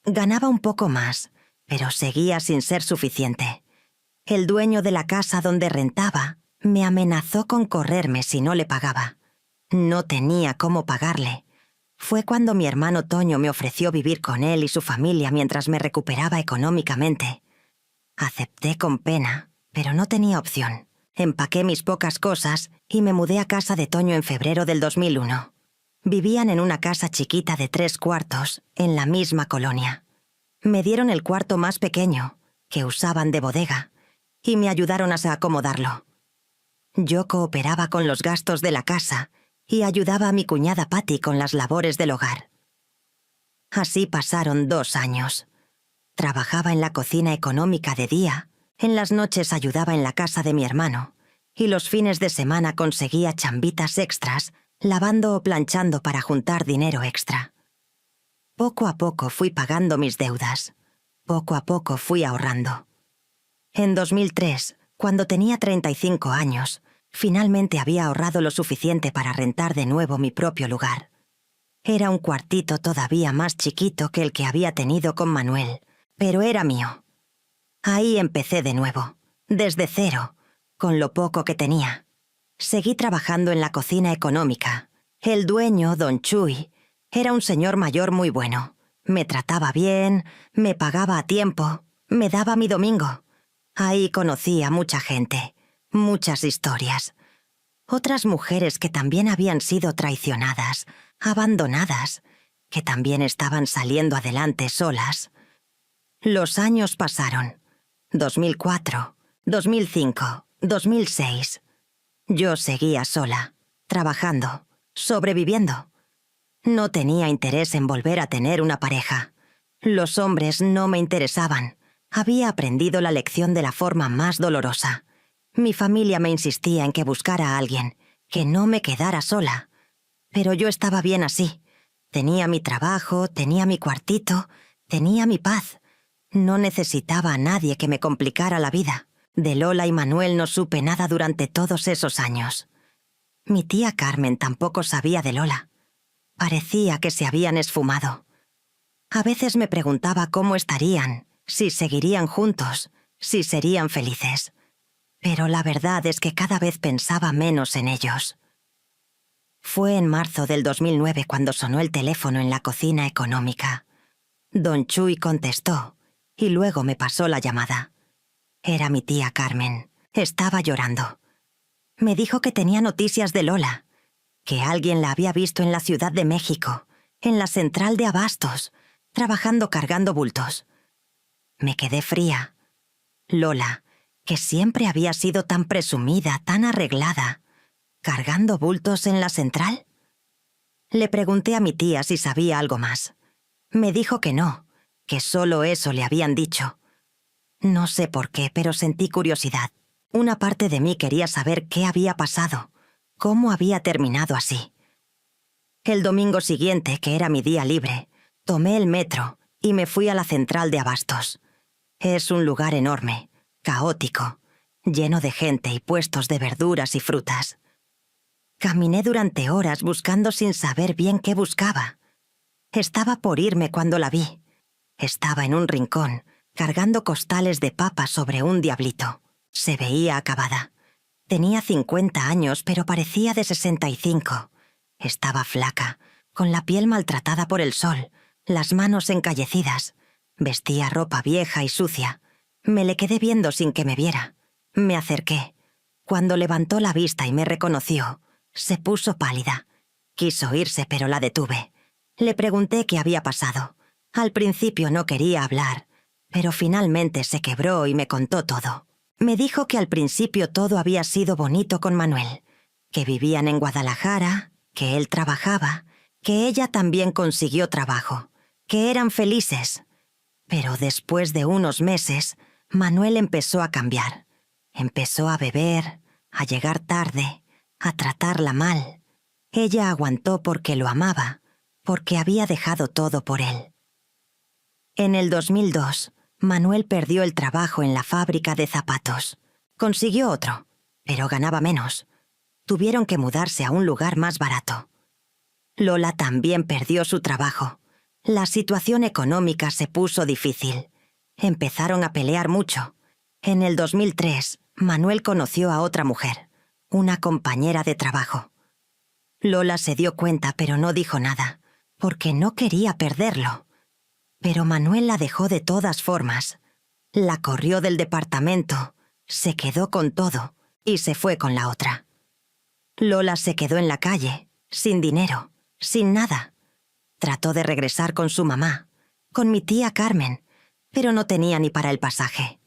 Ganaba un poco más, pero seguía sin ser suficiente. El dueño de la casa donde rentaba me amenazó con correrme si no le pagaba. No tenía cómo pagarle. Fue cuando mi hermano Toño me ofreció vivir con él y su familia mientras me recuperaba económicamente. Acepté con pena, pero no tenía opción. Empaqué mis pocas cosas y me mudé a casa de Toño en febrero del 2001. Vivían en una casa chiquita de 3 cuartos, en la misma colonia. Me dieron el cuarto más pequeño, que usaban de bodega, y me ayudaron a acomodarlo. Yo cooperaba con los gastos de la casa y ayudaba a mi cuñada Patty con las labores del hogar. Así pasaron 2 años. Trabajaba en la cocina económica de día, en las noches ayudaba en la casa de mi hermano, y los fines de semana conseguía chambitas extras, lavando o planchando para juntar dinero extra. Poco a poco fui pagando mis deudas. Poco a poco fui ahorrando. En 2003, cuando tenía 35 años, finalmente había ahorrado lo suficiente para rentar de nuevo mi propio lugar. Era un cuartito todavía más chiquito que el que había tenido con Manuel, pero era mío. Ahí empecé de nuevo, desde cero, con lo poco que tenía. Seguí trabajando en la cocina económica. El dueño, don Chuy, era un señor mayor muy bueno. Me trataba bien, me pagaba a tiempo, me daba mi domingo. Ahí conocí a mucha gente, muchas historias. Otras mujeres que también habían sido traicionadas, abandonadas, que también estaban saliendo adelante solas. Los años pasaron. 2004, 2005, 2006. Yo seguía sola, trabajando, sobreviviendo. No tenía interés en volver a tener una pareja. Los hombres no me interesaban. Había aprendido la lección de la forma más dolorosa. Mi familia me insistía en que buscara a alguien, que no me quedara sola. Pero yo estaba bien así. Tenía mi trabajo, tenía mi cuartito, tenía mi paz. No necesitaba a nadie que me complicara la vida. De Lola y Manuel no supe nada durante todos esos años. Mi tía Carmen tampoco sabía de Lola. Parecía que se habían esfumado. A veces me preguntaba cómo estarían, si seguirían juntos, si serían felices. pero la verdad es que cada vez pensaba menos en ellos. Fue en marzo del 2009 cuando sonó el teléfono en la cocina económica. Don Chuy contestó y luego me pasó la llamada. Era mi tía Carmen. Estaba llorando. Me dijo que tenía noticias de Lola, que alguien la había visto en la Ciudad de México, en la central de abastos, trabajando cargando bultos. Me quedé fría. Lola, que siempre había sido tan presumida, tan arreglada, ¿cargando bultos en la central? Le pregunté a mi tía si sabía algo más. Me dijo que no, que solo eso le habían dicho. No sé por qué, pero sentí curiosidad. Una parte de mí quería saber qué había pasado, cómo había terminado así. El domingo siguiente, que era mi día libre, tomé el metro y me fui a la central de abastos. Es un lugar enorme, caótico, lleno de gente y puestos de verduras y frutas. Caminé durante horas buscando sin saber bien qué buscaba. Estaba por irme cuando la vi. Estaba en un rincón, cargando costales de papas sobre un diablito. Se veía acabada. Tenía 50 años, pero parecía de 65. Estaba flaca, con la piel maltratada por el sol, las manos encallecidas. Vestía ropa vieja y sucia. Me le quedé viendo sin que me viera. Me acerqué. Cuando levantó la vista y me reconoció, se puso pálida. Quiso irse, pero la detuve. Le pregunté qué había pasado. Al principio no quería hablar, pero finalmente se quebró y me contó todo. Me dijo que al principio todo había sido bonito con Manuel, que vivían en Guadalajara, que él trabajaba, que ella también consiguió trabajo, que eran felices. Pero después de unos meses, Manuel empezó a cambiar. Empezó a beber, a llegar tarde, a tratarla mal. Ella aguantó porque lo amaba, porque había dejado todo por él. En el 2002, Manuel perdió el trabajo en la fábrica de zapatos. Consiguió otro, pero ganaba menos. Tuvieron que mudarse a un lugar más barato. Lola también perdió su trabajo. La situación económica se puso difícil. Empezaron a pelear mucho. En el 2003, Manuel conoció a otra mujer, una compañera de trabajo. Lola se dio cuenta, pero no dijo nada, porque no quería perderlo. Pero Manuel la dejó de todas formas. La corrió del departamento, se quedó con todo y se fue con la otra. Lola se quedó en la calle, sin dinero, sin nada. Trató de regresar con su mamá, con mi tía Carmen, pero no tenía ni para el pasaje.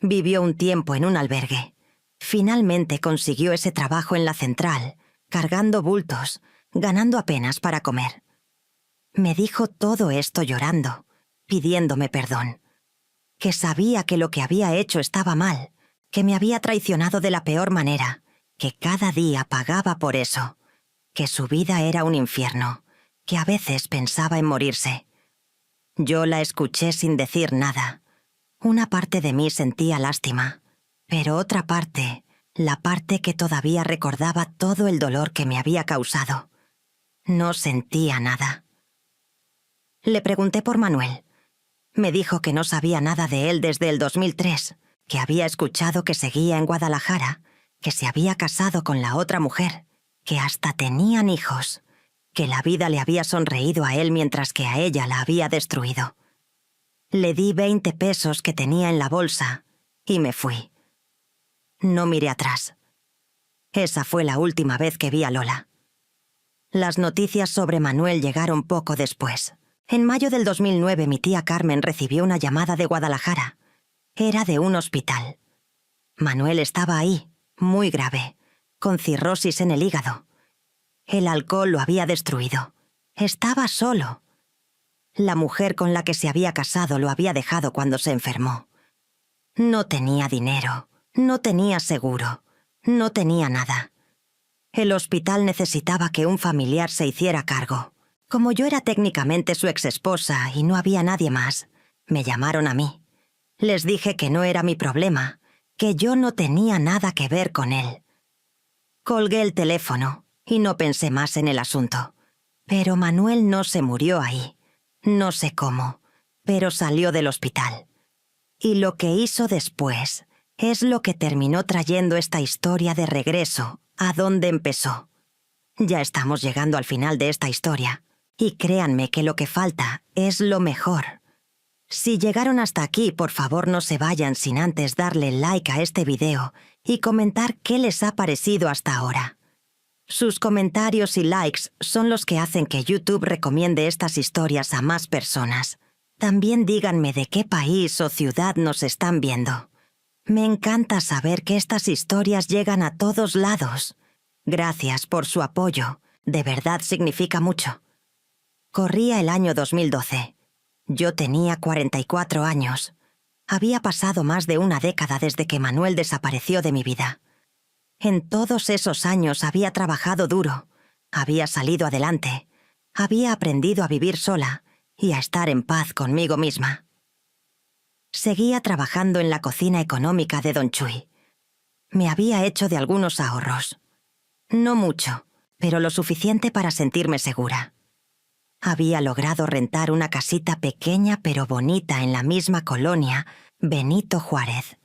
Vivió un tiempo en un albergue. Finalmente consiguió ese trabajo en la central, cargando bultos, ganando apenas para comer. Me dijo todo esto llorando, pidiéndome perdón. Que sabía que lo que había hecho estaba mal, que me había traicionado de la peor manera, que cada día pagaba por eso, que su vida era un infierno, que a veces pensaba en morirse. Yo la escuché sin decir nada. Una parte de mí sentía lástima, pero otra parte, la parte que todavía recordaba todo el dolor que me había causado, no sentía nada. Le pregunté por Manuel. Me dijo que no sabía nada de él desde el 2003, que había escuchado que seguía en Guadalajara, que se había casado con la otra mujer, que hasta tenían hijos, que la vida le había sonreído a él mientras que a ella la había destruido. Le di 20 pesos que tenía en la bolsa y me fui. No miré atrás. Esa fue la última vez que vi a Lola. Las noticias sobre Manuel llegaron poco después. En mayo del 2009 mi tía Carmen recibió una llamada de Guadalajara. Era de un hospital. Manuel estaba ahí, muy grave, con cirrosis en el hígado. El alcohol lo había destruido. Estaba solo. La mujer con la que se había casado lo había dejado cuando se enfermó. No tenía dinero, no tenía seguro, no tenía nada. El hospital necesitaba que un familiar se hiciera cargo. Como yo era técnicamente su exesposa y no había nadie más, me llamaron a mí. Les dije que no era mi problema, que yo no tenía nada que ver con él. Colgué el teléfono y no pensé más en el asunto. Pero Manuel no se murió ahí. No sé cómo, pero salió del hospital. Y lo que hizo después es lo que terminó trayendo esta historia de regreso a donde empezó. Ya estamos llegando al final de esta historia, y créanme que lo que falta es lo mejor. Si llegaron hasta aquí, por favor no se vayan sin antes darle like a este video y comentar qué les ha parecido hasta ahora. Sus comentarios y likes son los que hacen que YouTube recomiende estas historias a más personas. También díganme de qué país o ciudad nos están viendo. Me encanta saber que estas historias llegan a todos lados. Gracias por su apoyo, de verdad significa mucho. Corría el año 2012. Yo tenía 44 años. Había pasado más de una década desde que Manuel desapareció de mi vida. En todos esos años había trabajado duro, había salido adelante, había aprendido a vivir sola y a estar en paz conmigo misma. Seguía trabajando en la cocina económica de Don Chuy. Me había hecho de algunos ahorros. No mucho, pero lo suficiente para sentirme segura. Había logrado rentar una casita pequeña pero bonita en la misma colonia, Benito Juárez.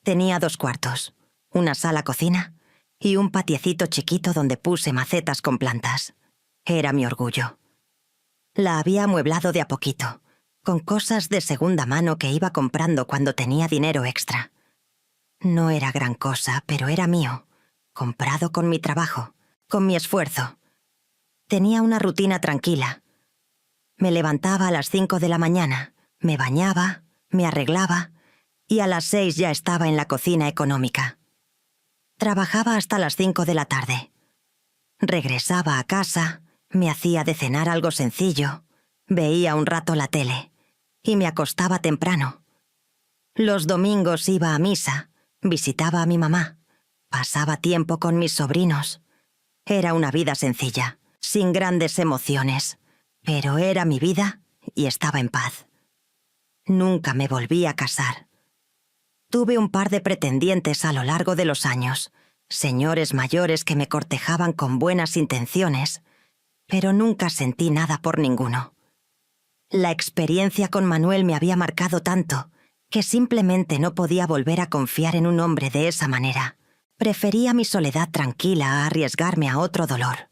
Tenía 2 cuartos, una sala-cocina y un patiecito chiquito donde puse macetas con plantas. Era mi orgullo. La había amueblado de a poquito, con cosas de segunda mano que iba comprando cuando tenía dinero extra. No era gran cosa, pero era mío, comprado con mi trabajo, con mi esfuerzo. Tenía una rutina tranquila. Me levantaba a las 5 de la mañana, me bañaba, me arreglaba y a las 6 ya estaba en la cocina económica. Trabajaba hasta las 5 de la tarde. Regresaba a casa, me hacía de cenar algo sencillo, veía un rato la tele y me acostaba temprano. Los domingos iba a misa, visitaba a mi mamá, pasaba tiempo con mis sobrinos. Era una vida sencilla, sin grandes emociones, pero era mi vida y estaba en paz. Nunca me volví a casar. Tuve un par de pretendientes a lo largo de los años, señores mayores que me cortejaban con buenas intenciones, pero nunca sentí nada por ninguno. La experiencia con Manuel me había marcado tanto que simplemente no podía volver a confiar en un hombre de esa manera. Prefería mi soledad tranquila a arriesgarme a otro dolor.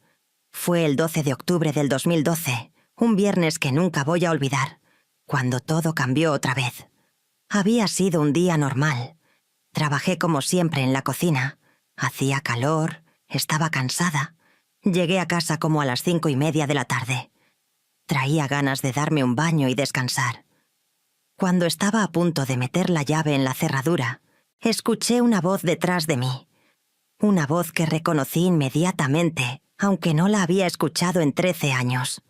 Fue el 12 de octubre del 2012, un viernes que nunca voy a olvidar, cuando todo cambió otra vez. Había sido un día normal. Trabajé como siempre en la cocina. Hacía calor, estaba cansada. Llegué a casa como a las 5:30 de la tarde. Traía ganas de darme un baño y descansar. Cuando estaba a punto de meter la llave en la cerradura, escuché una voz detrás de mí. Una voz que reconocí inmediatamente, aunque no la había escuchado en 13 años.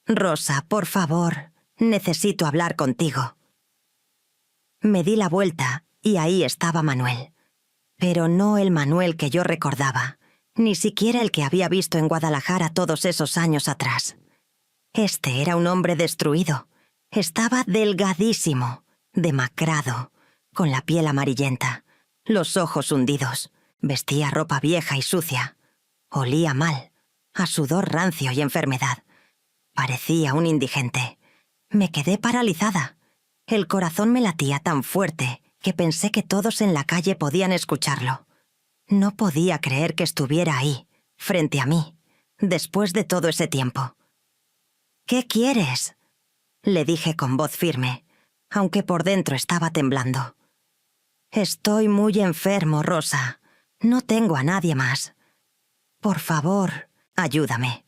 «Rosa, por favor, necesito hablar contigo». Me di la vuelta y ahí estaba Manuel. Pero no el Manuel que yo recordaba, ni siquiera el que había visto en Guadalajara todos esos años atrás. Este era un hombre destruido. Estaba delgadísimo, demacrado, con la piel amarillenta, los ojos hundidos. Vestía ropa vieja y sucia. Olía mal, a sudor rancio y enfermedad. Parecía un indigente. Me quedé paralizada. El corazón me latía tan fuerte que pensé que todos en la calle podían escucharlo. No podía creer que estuviera ahí, frente a mí, después de todo ese tiempo. «¿Qué quieres?», le dije con voz firme, aunque por dentro estaba temblando. «Estoy muy enfermo, Rosa. No tengo a nadie más. Por favor, ayúdame».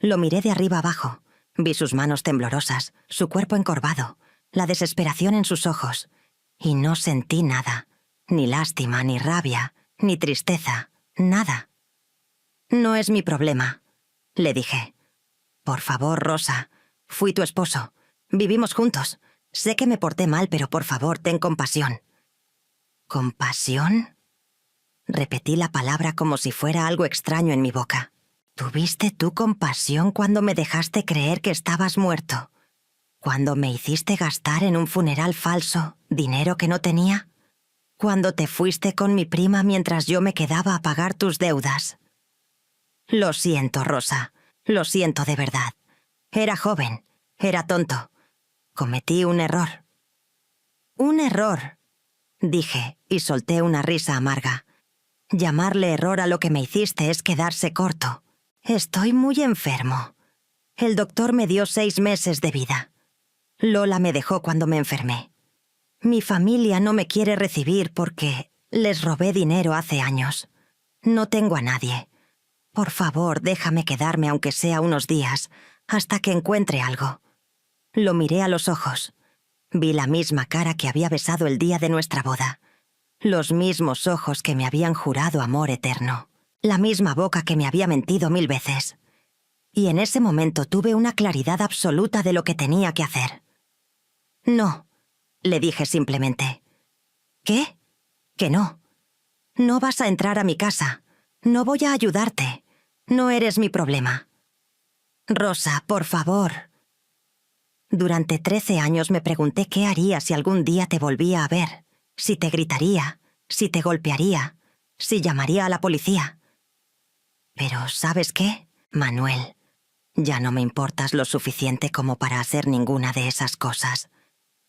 Lo miré de arriba abajo. Vi sus manos temblorosas, su cuerpo encorvado, la desesperación en sus ojos, y no sentí nada, ni lástima, ni rabia, ni tristeza, nada. «No es mi problema», le dije. «Por favor, Rosa, fui tu esposo. Vivimos juntos. Sé que me porté mal, pero por favor, ten compasión». «¿Compasión?», repetí la palabra como si fuera algo extraño en mi boca. ¿Tuviste tú compasión cuando me dejaste creer que estabas muerto? ¿Cuando me hiciste gastar en un funeral falso dinero que no tenía? ¿Cuando te fuiste con mi prima mientras yo me quedaba a pagar tus deudas? Lo siento, Rosa. Lo siento de verdad. Era joven. Era tonto. Cometí un error. «Un error», dije, y solté una risa amarga. Llamarle error a lo que me hiciste es quedarse corto. Estoy muy enfermo. El doctor me dio 6 meses de vida. Lola me dejó cuando me enfermé. Mi familia no me quiere recibir porque les robé dinero hace años. No tengo a nadie. Por favor, déjame quedarme aunque sea unos días, hasta que encuentre algo. Lo miré a los ojos. Vi la misma cara que había besado el día de nuestra boda. Los mismos ojos que me habían jurado amor eterno. La misma boca que me había mentido 1000 veces. Y en ese momento tuve una claridad absoluta de lo que tenía que hacer. No, le dije simplemente. ¿Qué? Que no. No vas a entrar a mi casa. No voy a ayudarte. No eres mi problema. Rosa, por favor. Durante 13 años me pregunté qué haría si algún día te volvía a ver. Si te gritaría, si te golpearía, si llamaría a la policía. Pero, ¿sabes qué, Manuel? Ya no me importas lo suficiente como para hacer ninguna de esas cosas.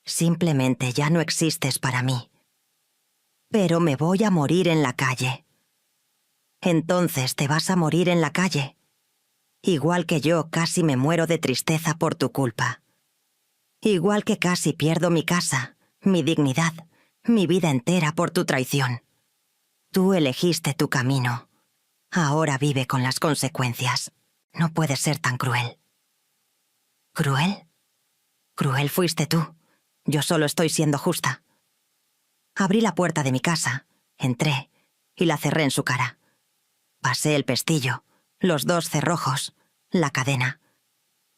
Simplemente ya no existes para mí. Pero me voy a morir en la calle. Entonces te vas a morir en la calle. Igual que yo casi me muero de tristeza por tu culpa. Igual que casi pierdo mi casa, mi dignidad, mi vida entera por tu traición. Tú elegiste tu camino. Ahora vive con las consecuencias. No puedes ser tan cruel. ¿Cruel? Cruel fuiste tú. Yo solo estoy siendo justa. Abrí la puerta de mi casa, entré y la cerré en su cara. Pasé el pestillo, los 2 cerrojos, la cadena.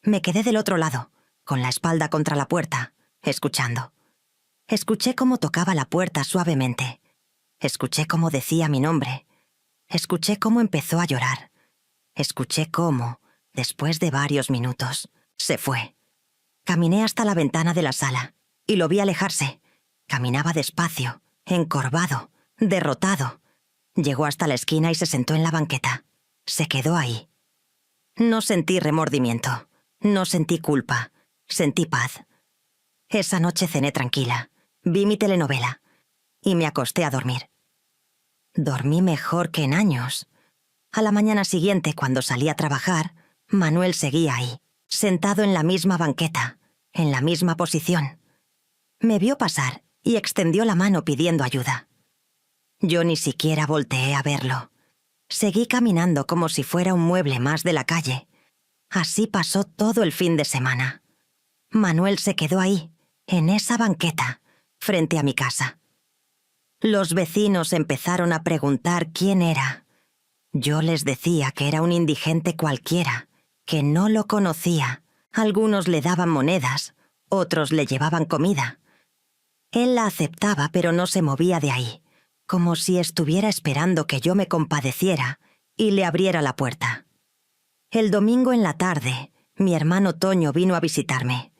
Me quedé del otro lado, con la espalda contra la puerta, escuchando. Escuché cómo tocaba la puerta suavemente. Escuché cómo decía mi nombre. Escuché cómo empezó a llorar. Escuché cómo, después de varios minutos, se fue. Caminé hasta la ventana de la sala y lo vi alejarse. Caminaba despacio, encorvado, derrotado. Llegó hasta la esquina y se sentó en la banqueta. Se quedó ahí. No sentí remordimiento. No sentí culpa. Sentí paz. Esa noche cené tranquila. Vi mi telenovela. Y me acosté a dormir. Dormí mejor que en años. A la mañana siguiente, cuando salí a trabajar, Manuel seguía ahí, sentado en la misma banqueta, en la misma posición. Me vio pasar y extendió la mano pidiendo ayuda. Yo ni siquiera volteé a verlo. Seguí caminando como si fuera un mueble más de la calle. Así pasó todo el fin de semana. Manuel se quedó ahí, en esa banqueta, frente a mi casa. Los vecinos empezaron a preguntar quién era. Yo les decía que era un indigente cualquiera, que no lo conocía. Algunos le daban monedas, otros le llevaban comida. Él la aceptaba, pero no se movía de ahí, como si estuviera esperando que yo me compadeciera y le abriera la puerta. El domingo en la tarde, mi hermano Toño vino a visitarme.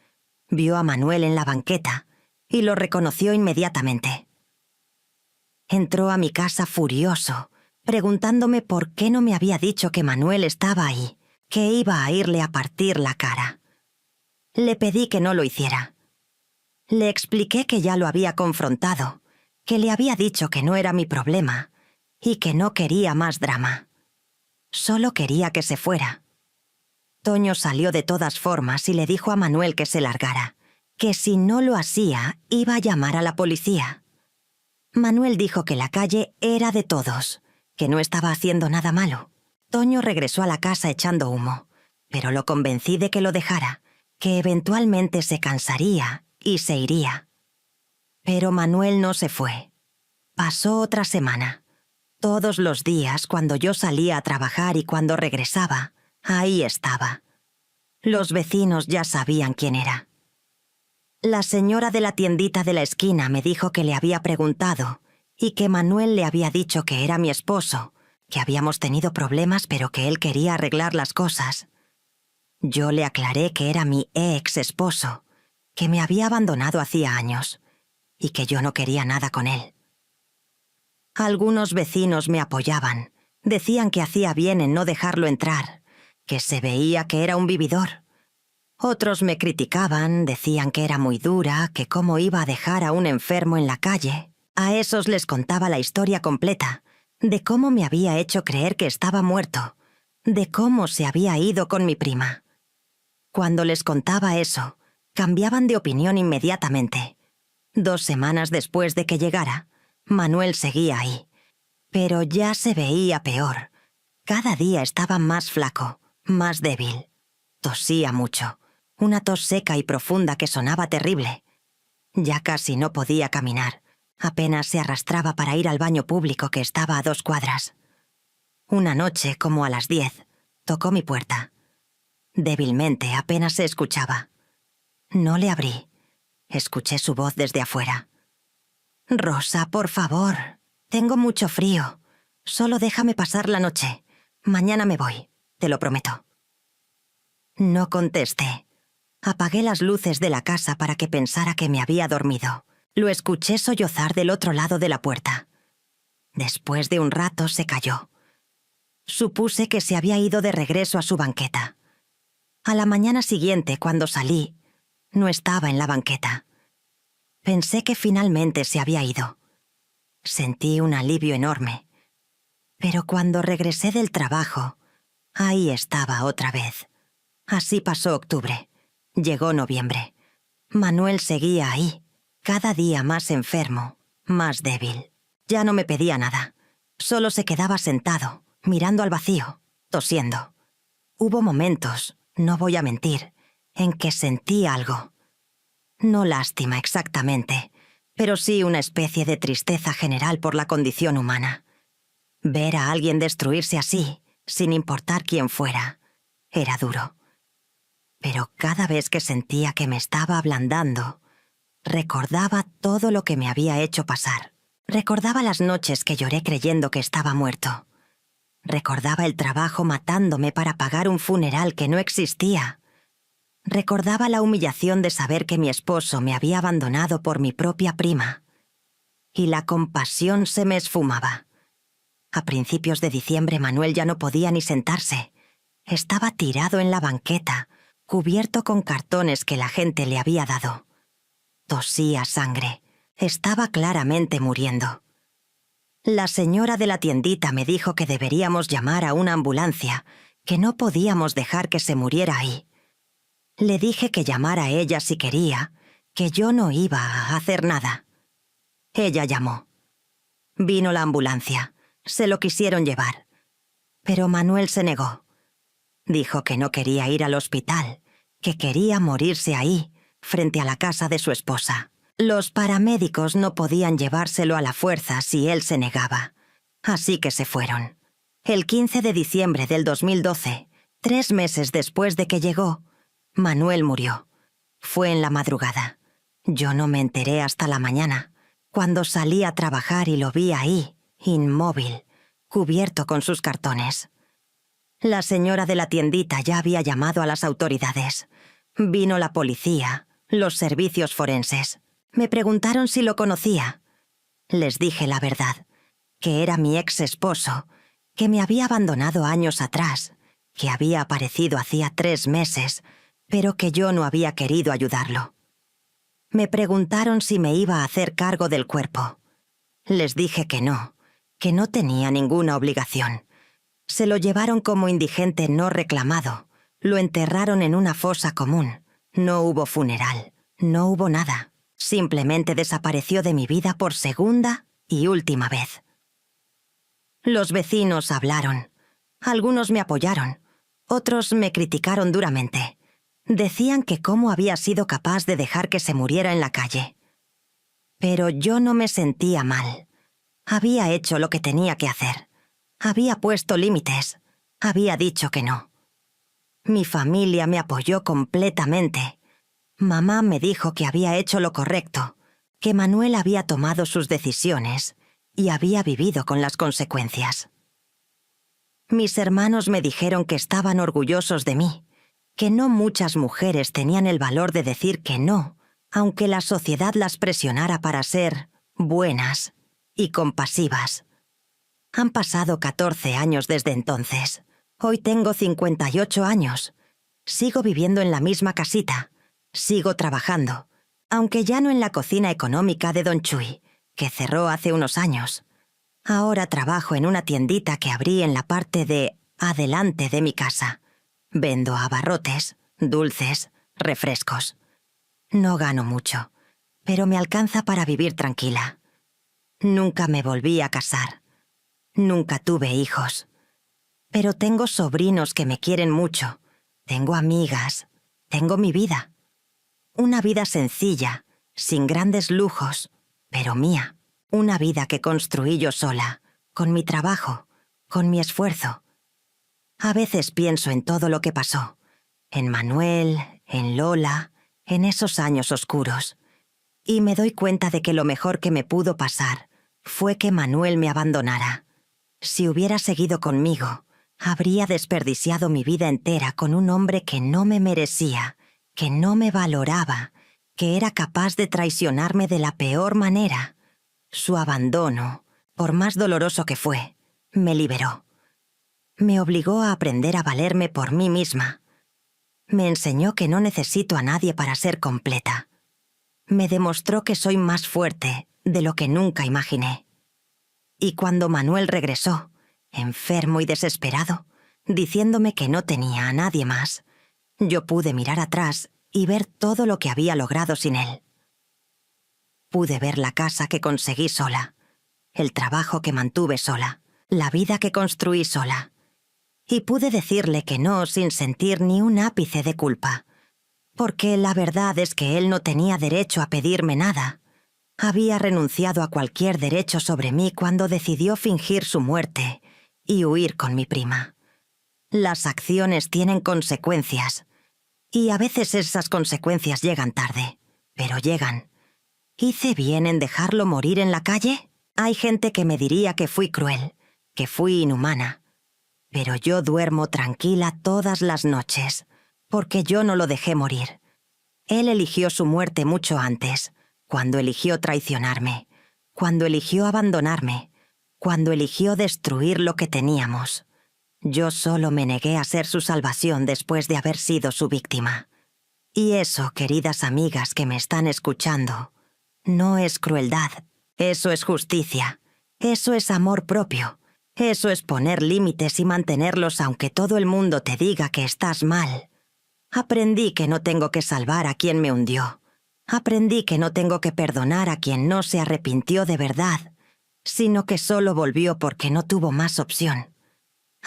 Vio a Manuel en la banqueta y lo reconoció inmediatamente. Entró a mi casa furioso, preguntándome por qué no me había dicho que Manuel estaba ahí, que iba a irle a partir la cara. Le pedí que no lo hiciera. Le expliqué que ya lo había confrontado, que le había dicho que no era mi problema y que no quería más drama. Solo quería que se fuera. Toño salió de todas formas y le dijo a Manuel que se largara, que si no lo hacía iba a llamar a la policía. Manuel dijo que la calle era de todos, que no estaba haciendo nada malo. Toño regresó a la casa echando humo, pero lo convencí de que lo dejara, que eventualmente se cansaría y se iría. Pero Manuel no se fue. Pasó otra semana. Todos los días, cuando yo salía a trabajar y cuando regresaba, ahí estaba. Los vecinos ya sabían quién era. La señora de la tiendita de la esquina me dijo que le había preguntado y que Manuel le había dicho que era mi esposo, que habíamos tenido problemas pero que él quería arreglar las cosas. Yo le aclaré que era mi ex esposo, que me había abandonado hacía años y que yo no quería nada con él. Algunos vecinos me apoyaban, decían que hacía bien en no dejarlo entrar, que se veía que era un vividor. Otros me criticaban, decían que era muy dura, que cómo iba a dejar a un enfermo en la calle. A esos les contaba la historia completa, de cómo me había hecho creer que estaba muerto, de cómo se había ido con mi prima. Cuando les contaba eso, cambiaban de opinión inmediatamente. 2 semanas después de que llegara, Manuel seguía ahí, pero ya se veía peor. Cada día estaba más flaco, más débil. Tosía mucho, una tos seca y profunda que sonaba terrible. Ya casi no podía caminar, apenas se arrastraba para ir al baño público que estaba a 2 cuadras. Una noche, como a las 10, tocó mi puerta. Débilmente, apenas se escuchaba. No le abrí. Escuché su voz desde afuera. «Rosa, por favor, tengo mucho frío. Solo déjame pasar la noche. Mañana me voy, te lo prometo». No contesté. Apagué las luces de la casa para que pensara que me había dormido. Lo escuché sollozar del otro lado de la puerta. Después de un rato se calló. Supuse que se había ido de regreso a su banqueta. A la mañana siguiente, cuando salí, no estaba en la banqueta. Pensé que finalmente se había ido. Sentí un alivio enorme. Pero cuando regresé del trabajo, ahí estaba otra vez. Así pasó octubre. Llegó noviembre. Manuel seguía ahí, cada día más enfermo, más débil. Ya no me pedía nada. Solo se quedaba sentado, mirando al vacío, tosiendo. Hubo momentos, no voy a mentir, en que sentí algo. No lástima exactamente, pero sí una especie de tristeza general por la condición humana. Ver a alguien destruirse así, sin importar quién fuera, era duro. Pero cada vez que sentía que me estaba ablandando, recordaba todo lo que me había hecho pasar. Recordaba las noches que lloré creyendo que estaba muerto. Recordaba el trabajo matándome para pagar un funeral que no existía. Recordaba la humillación de saber que mi esposo me había abandonado por mi propia prima. Y la compasión se me esfumaba. A principios de diciembre Manuel ya no podía ni sentarse. Estaba tirado en la banqueta, cubierto con cartones que la gente le había dado. Tosía sangre. Estaba claramente muriendo. La señora de la tiendita me dijo que deberíamos llamar a una ambulancia, que no podíamos dejar que se muriera ahí. Le dije que llamara a ella si quería, que yo no iba a hacer nada. Ella llamó. Vino la ambulancia. Se lo quisieron llevar. Pero Manuel se negó. Dijo que no quería ir al hospital, que quería morirse ahí, frente a la casa de su esposa. Los paramédicos no podían llevárselo a la fuerza si él se negaba. Así que se fueron. El 15 de diciembre del 2012, 3 meses después de que llegó, Manuel murió. Fue en la madrugada. Yo no me enteré hasta la mañana, cuando salí a trabajar y lo vi ahí, inmóvil, cubierto con sus cartones. La señora de la tiendita ya había llamado a las autoridades. Vino la policía, los servicios forenses. Me preguntaron si lo conocía. Les dije la verdad, que era mi ex esposo, que me había abandonado años atrás, que había aparecido hacía 3 meses, pero que yo no había querido ayudarlo. Me preguntaron si me iba a hacer cargo del cuerpo. Les dije que no tenía ninguna obligación. Se lo llevaron como indigente no reclamado, lo enterraron en una fosa común. No hubo funeral, no hubo nada. Simplemente desapareció de mi vida por segunda y última vez. Los vecinos hablaron. Algunos me apoyaron, otros me criticaron duramente. Decían que cómo había sido capaz de dejar que se muriera en la calle. Pero yo no me sentía mal. Había hecho lo que tenía que hacer. Había puesto límites. Había dicho que no. Mi familia me apoyó completamente. Mamá me dijo que había hecho lo correcto, que Manuel había tomado sus decisiones y había vivido con las consecuencias. Mis hermanos me dijeron que estaban orgullosos de mí, que no muchas mujeres tenían el valor de decir que no, aunque la sociedad las presionara para ser buenas y compasivas. Han pasado 14 años desde entonces. Hoy tengo 58 años. Sigo viviendo en la misma casita. Sigo trabajando, aunque ya no en la cocina económica de Don Chuy, que cerró hace unos años. Ahora trabajo en una tiendita que abrí en la parte de adelante de mi casa. Vendo abarrotes, dulces, refrescos. No gano mucho, pero me alcanza para vivir tranquila. Nunca me volví a casar. Nunca tuve hijos. Pero tengo sobrinos que me quieren mucho. Tengo amigas. Tengo mi vida. Una vida sencilla, sin grandes lujos, pero mía. Una vida que construí yo sola, con mi trabajo, con mi esfuerzo. A veces pienso en todo lo que pasó. En Manuel, en Lola, en esos años oscuros. Y me doy cuenta de que lo mejor que me pudo pasar fue que Manuel me abandonara. Si hubiera seguido conmigo, habría desperdiciado mi vida entera con un hombre que no me merecía, que no me valoraba, que era capaz de traicionarme de la peor manera. Su abandono, por más doloroso que fue, me liberó. Me obligó a aprender a valerme por mí misma. Me enseñó que no necesito a nadie para ser completa. Me demostró que soy más fuerte de lo que nunca imaginé. Y cuando Manuel regresó, enfermo y desesperado, diciéndome que no tenía a nadie más, yo pude mirar atrás y ver todo lo que había logrado sin él. Pude ver la casa que conseguí sola, el trabajo que mantuve sola, la vida que construí sola. Y pude decirle que no sin sentir ni un ápice de culpa, porque la verdad es que él no tenía derecho a pedirme nada. Había renunciado a cualquier derecho sobre mí cuando decidió fingir su muerte y huir con mi prima. Las acciones tienen consecuencias, y a veces esas consecuencias llegan tarde, pero llegan. ¿Hice bien en dejarlo morir en la calle? Hay gente que me diría que fui cruel, que fui inhumana. Pero yo duermo tranquila todas las noches, porque yo no lo dejé morir. Él eligió su muerte mucho antes, cuando eligió traicionarme, cuando eligió abandonarme, cuando eligió destruir lo que teníamos. Yo solo me negué a ser su salvación después de haber sido su víctima. Y eso, queridas amigas que me están escuchando, no es crueldad, eso es justicia, eso es amor propio, eso es poner límites y mantenerlos aunque todo el mundo te diga que estás mal. Aprendí que no tengo que salvar a quien me hundió. Aprendí que no tengo que perdonar a quien no se arrepintió de verdad, sino que solo volvió porque no tuvo más opción.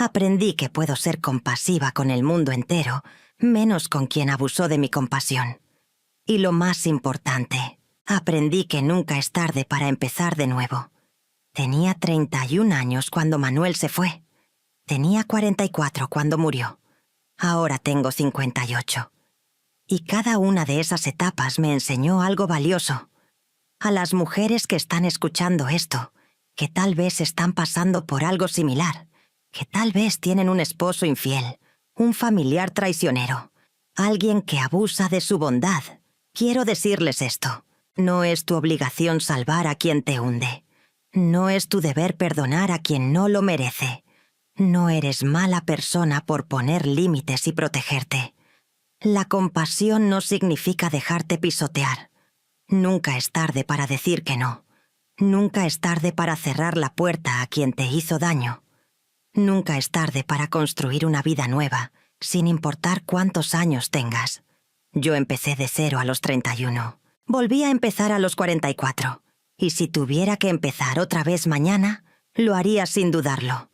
Aprendí que puedo ser compasiva con el mundo entero, menos con quien abusó de mi compasión. Y lo más importante, aprendí que nunca es tarde para empezar de nuevo. Tenía 31 años cuando Manuel se fue. Tenía 44 cuando murió. Ahora tengo 58. Y cada una de esas etapas me enseñó algo valioso. A las mujeres que están escuchando esto, que tal vez están pasando por algo similar, que tal vez tienen un esposo infiel, un familiar traicionero, alguien que abusa de su bondad, quiero decirles esto. No es tu obligación salvar a quien te hunde. No es tu deber perdonar a quien no lo merece. No eres mala persona por poner límites y protegerte. La compasión no significa dejarte pisotear. Nunca es tarde para decir que no. Nunca es tarde para cerrar la puerta a quien te hizo daño. Nunca es tarde para construir una vida nueva, sin importar cuántos años tengas. Yo empecé de 0 a los 31. Volví a empezar a los 44. Y si tuviera que empezar otra vez mañana, lo haría sin dudarlo.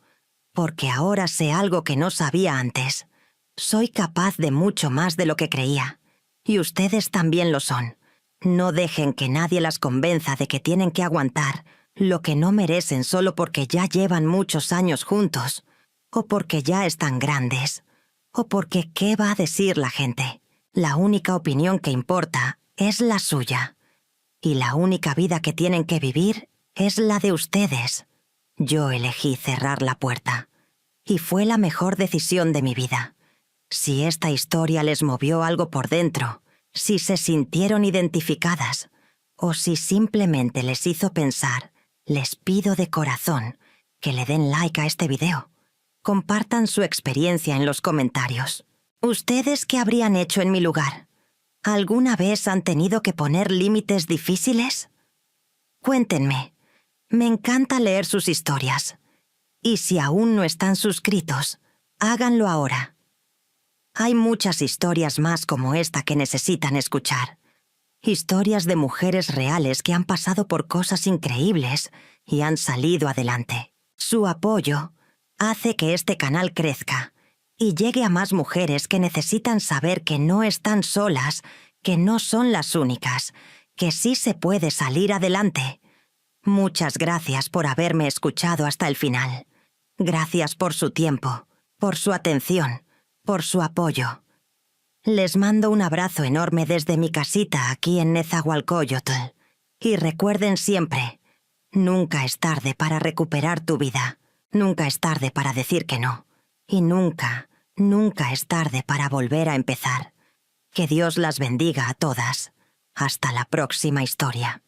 Porque ahora sé algo que no sabía antes. Soy capaz de mucho más de lo que creía. Y ustedes también lo son. No dejen que nadie las convenza de que tienen que aguantar lo que no merecen solo porque ya llevan muchos años juntos, o porque ya están grandes, o porque ¿qué va a decir la gente? La única opinión que importa es la suya. Y la única vida que tienen que vivir es la de ustedes. Yo elegí cerrar la puerta. Y fue la mejor decisión de mi vida. Si esta historia les movió algo por dentro, si se sintieron identificadas, o si simplemente les hizo pensar, les pido de corazón que le den like a este video. Compartan su experiencia en los comentarios. ¿Ustedes qué habrían hecho en mi lugar? ¿Alguna vez han tenido que poner límites difíciles? Cuéntenme. Me encanta leer sus historias. Y si aún no están suscritos, háganlo ahora. Hay muchas historias más como esta que necesitan escuchar. Historias de mujeres reales que han pasado por cosas increíbles y han salido adelante. Su apoyo hace que este canal crezca y llegue a más mujeres que necesitan saber que no están solas, que no son las únicas, que sí se puede salir adelante. Muchas gracias por haberme escuchado hasta el final. Gracias por su tiempo, por su atención, por su apoyo. Les mando un abrazo enorme desde mi casita aquí en Nezahualcóyotl. Y recuerden siempre, nunca es tarde para recuperar tu vida. Nunca es tarde para decir que no. Y nunca, nunca es tarde para volver a empezar. Que Dios las bendiga a todas. Hasta la próxima historia.